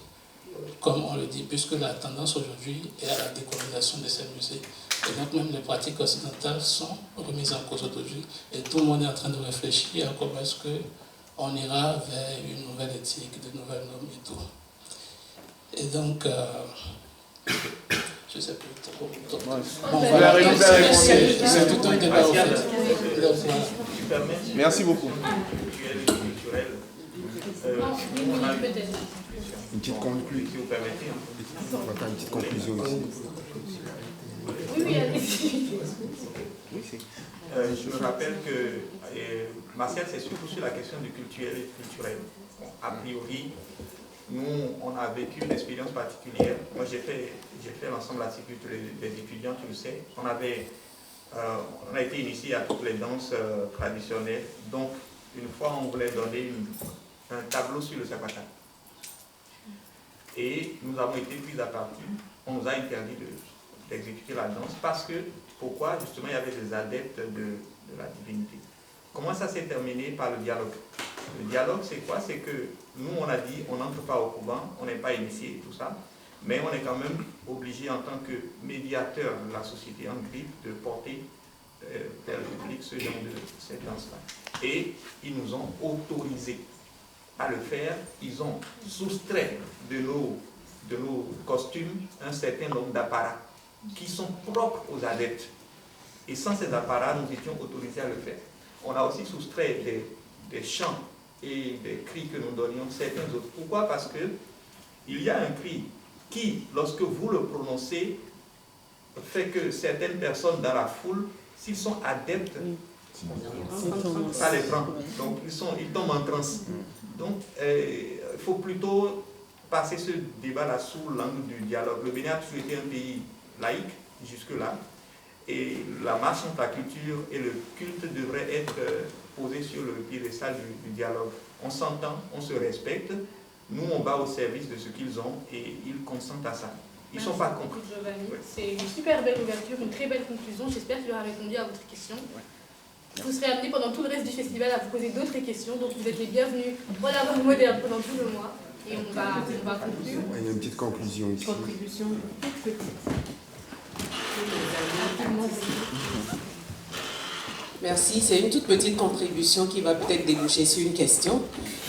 comme on le dit, puisque la tendance aujourd'hui est à la décolonisation de ces musées. Et donc même les pratiques occidentales sont remises en cause aujourd'hui. Et tout le monde est en train de réfléchir à comment est-ce qu'on ira vers une nouvelle éthique, de nouvelles normes et tout. Et donc, je ne sais plus trop. Bon, voilà, c'est tout un débat au fait. Donc, voilà. Merci beaucoup. Une petite conclusion. Si vous permettez. On va faire une petite conclusion ici. Oui, allez-y. Je me rappelle que Martial, c'est surtout sur la question du culturel. Bon, a priori, nous, on a vécu une expérience particulière. Moi, j'ai fait l'ensemble de la sécurité des étudiants, tu le sais. On a été initiés à toutes les danses traditionnelles. Donc, une fois, on voulait donner un tableau sur le sapata. Et nous avons été pris à partie. On nous a interdit d'exécuter la danse parce que, pourquoi? Justement, il y avait des adeptes de la divinité. Comment ça s'est terminé? Par le dialogue. Le dialogue, c'est quoi? C'est que nous, on a dit, on n'entre pas au couvent, on n'est pas initié et tout ça, mais on est quand même obligé, en tant que médiateur de la société en griffe, de porter vers le public ce genre de cette danse-là. Et ils nous ont autorisé à le faire. Ils ont soustrait de nos costumes un certain nombre d'apparats qui sont propres aux adeptes. Et sans ces apparats, nous étions autorisés à le faire. On a aussi soustrait des chants et des cris que nous donnions certains autres. Pourquoi? Parce que il y a un cri qui, lorsque vous le prononcez, fait que certaines personnes dans la foule, s'ils sont adeptes, ça les prend. Donc ils tombent en transe. Donc il faut plutôt passer ce débat-là sous l'angle du dialogue. Le Bénin a toujours été un pays laïque jusque-là. Et la marche entre la culture et le culte devrait être posée sur le piédestal du dialogue. On s'entend, on se respecte, nous on va au service de ce qu'ils ont et ils consentent à ça. Ils ne sont pas contre. C'est une super belle ouverture, une très belle conclusion. J'espère qu'il aura répondu à votre question. Vous serez amené pendant tout le reste du festival à vous poser d'autres questions, donc vous êtes les bienvenus pour la Voix moderne pendant tout le mois. Et on va conclure. Il y a une petite conclusion ici. Contribution toute petite. Merci, c'est une toute petite contribution qui va peut-être déboucher sur une question.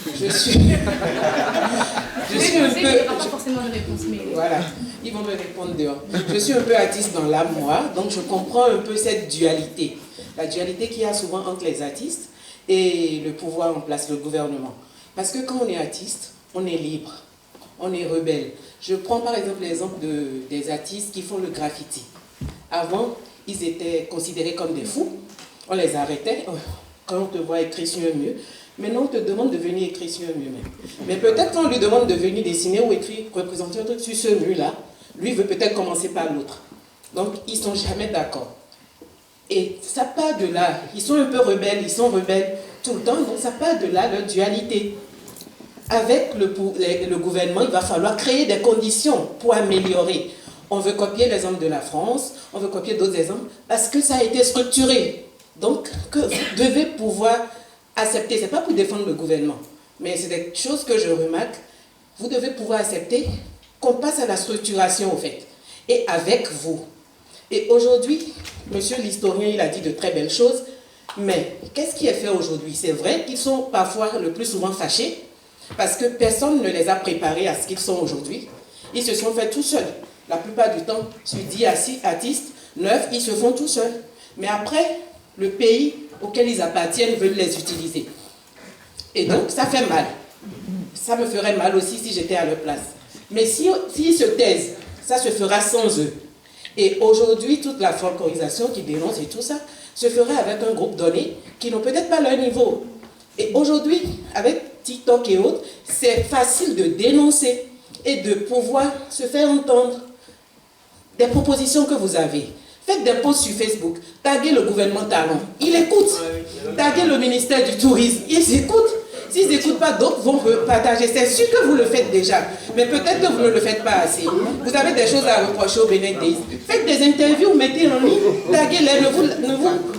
Je suis un peu... Il n'y aura pas forcément de réponse, mais... Voilà, ils vont me répondre dehors. Je suis un peu artiste dans l'âme, moi, donc je comprends un peu cette dualité. La dualité qu'il y a souvent entre les artistes et le pouvoir en place, le gouvernement. Parce que quand on est artiste, on est libre, on est rebelle. Je prends par exemple l'exemple des artistes qui font le graffiti. Avant, ils étaient considérés comme des fous. On les arrêtait quand on te voit écrire sur un mur. Maintenant, on te demande de venir écrire sur un mur même. Mais peut-être quand on lui demande de venir dessiner ou écrire, représenter un truc sur ce mur-là, lui veut peut-être commencer par l'autre. Donc, ils ne sont jamais d'accord. Et ça part de là. Ils sont un peu rebelles, ils sont rebelles tout le temps. Donc, ça part de là, leur dualité. Avec le gouvernement, il va falloir créer des conditions pour améliorer. On veut copier l'exemple de la France, on veut copier d'autres exemples, parce que ça a été structuré. Donc, que vous devez pouvoir accepter. Ce n'est pas pour défendre le gouvernement, mais c'est des choses que je remarque. Vous devez pouvoir accepter qu'on passe à la structuration, au fait, et avec vous. Et aujourd'hui, monsieur l'historien, il a dit de très belles choses, mais qu'est-ce qui est fait aujourd'hui? C'est vrai qu'ils sont parfois le plus souvent fâchés, parce que personne ne les a préparés à ce qu'ils sont aujourd'hui. Ils se sont faits tout seuls. La plupart du temps, je dis artistes, neufs, ils se font tout seuls. Mais après, le pays auquel ils appartiennent veulent les utiliser. Et donc, ça fait mal. Ça me ferait mal aussi si j'étais à leur place. Mais s'ils se taisent, ça se fera sans eux. Et aujourd'hui, toute la folklorisation qui dénonce et tout ça, se ferait avec un groupe donné qui n'ont peut-être pas leur niveau. Et aujourd'hui, avec TikTok et autres, c'est facile de dénoncer et de pouvoir se faire entendre des propositions que vous avez. Faites des posts sur Facebook, taguez le gouvernement talent, il écoute. Taguez le ministère du Tourisme, ils écoutent. S'ils n'écoutent pas, d'autres vont partager. C'est sûr que vous le faites déjà, mais peut-être que vous ne le faites pas assez. Vous avez des choses à reprocher au Benin Days. Faites des interviews, mettez en ligne, taguez-les,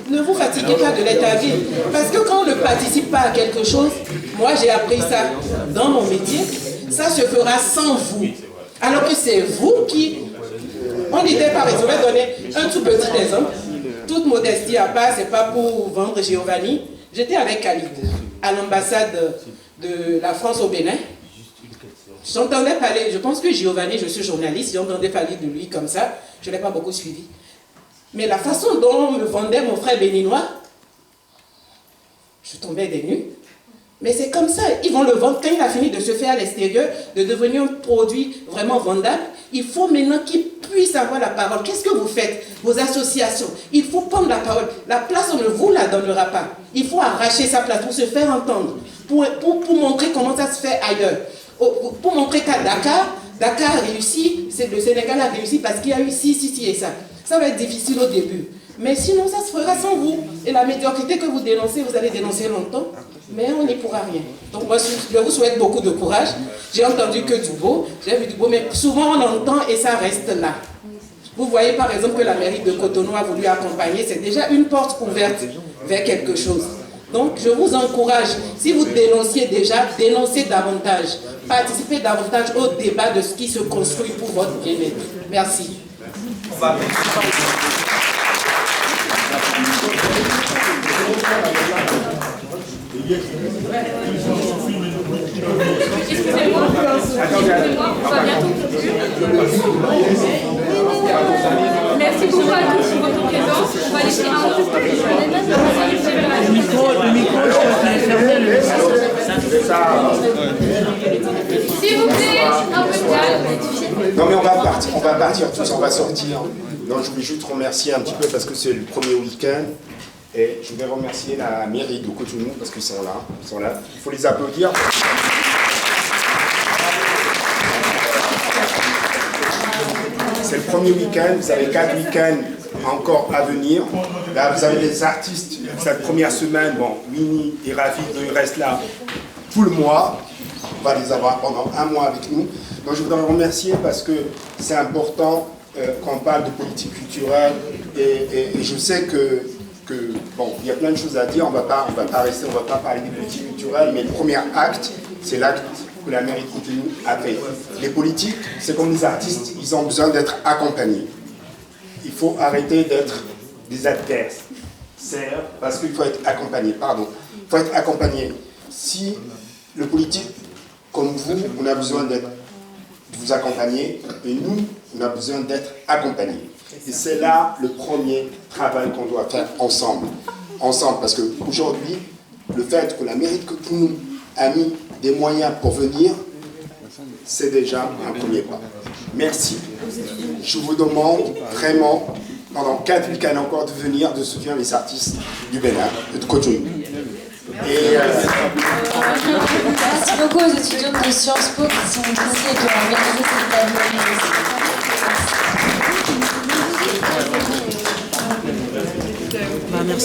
ne vous fatiguez pas de les taguer. Parce que quand on ne participe pas à quelque chose, moi j'ai appris ça dans mon métier, ça se fera sans vous. Alors que c'est vous qui... On était par exemple, je vais donner un tout petit exemple. Toute modestie à part, c'est pas pour vendre Giovanni. J'étais avec Khalid à l'ambassade de la France au Bénin. J'entendais parler, je pense que Giovanni, je suis journaliste, j'entendais parler de lui comme ça, je ne l'ai pas beaucoup suivi. Mais la façon dont on me vendait mon frère béninois, je tombais des nues. Mais c'est comme ça, ils vont le vendre. Quand il a fini de se faire à l'extérieur, de devenir un produit vraiment vendable, il faut maintenant qu'il puisse avoir la parole. Qu'est-ce que vous faites? Vos associations, il faut prendre la parole. La place, on ne vous la donnera pas. Il faut arracher sa place pour se faire entendre, pour montrer comment ça se fait ailleurs. Pour montrer qu'à Dakar a réussi, le Sénégal a réussi parce qu'il y a eu ci et ça. Ça va être difficile au début. Mais sinon, ça se fera sans vous. Et la médiocrité que vous dénoncez, vous allez dénoncer longtemps. Mais on n'y pourra rien. Donc moi, je vous souhaite beaucoup de courage. J'ai entendu que du beau, j'ai vu du beau, mais souvent on entend et ça reste là. Vous voyez par exemple que la mairie de Cotonou a voulu accompagner, c'est déjà une porte ouverte vers quelque chose. Donc je vous encourage, si vous dénonciez déjà, dénoncez davantage. Participez davantage au débat de ce qui se construit pour votre bien-être. Merci. Excusez-moi, on va bientôt conclure. Merci beaucoup à tous pour votre présence. On va laisser un peu Le micro, s'il vous plaît, un peu de calme. Non mais on va partir tous, on va sortir. Donc je voulais juste remercier un petit peu parce que c'est le premier week-end. Et je voudrais remercier la mairie de Cotonou parce qu'ils sont là. Il faut les applaudir. C'est le premier week-end, vous avez 4 week-ends encore à venir. Là, vous avez les artistes, cette première semaine, bon, Winnie et Rafi, ils restent là tout le mois. On va les avoir pendant un mois avec nous. Donc je voudrais remercier parce que c'est important qu'on parle de politique culturelle et je sais que bon, il y a plein de choses à dire, on va pas parler des politiques culturelles, mais le premier acte, c'est l'acte que la mairie de Cotonou a fait. Les politiques, c'est comme les artistes, ils ont besoin d'être accompagnés. Il faut arrêter d'être des adversaires, parce qu'il faut être accompagné, Il faut être accompagné. Si le politique, comme vous, on a besoin de vous accompagner, et nous, on a besoin d'être accompagnés. Et c'est là le premier travail qu'on doit faire ensemble. Parce qu'aujourd'hui, le fait que la mairie de Cotonou a mis des moyens pour venir, c'est déjà un premier pas. Merci. Je vous demande vraiment, pendant 4 week-ends encore, de venir, de soutenir les artistes du Bénin, de Cotonou. Merci beaucoup aux étudiants de Sciences Po qui sont ici et qui ont organisé cette table.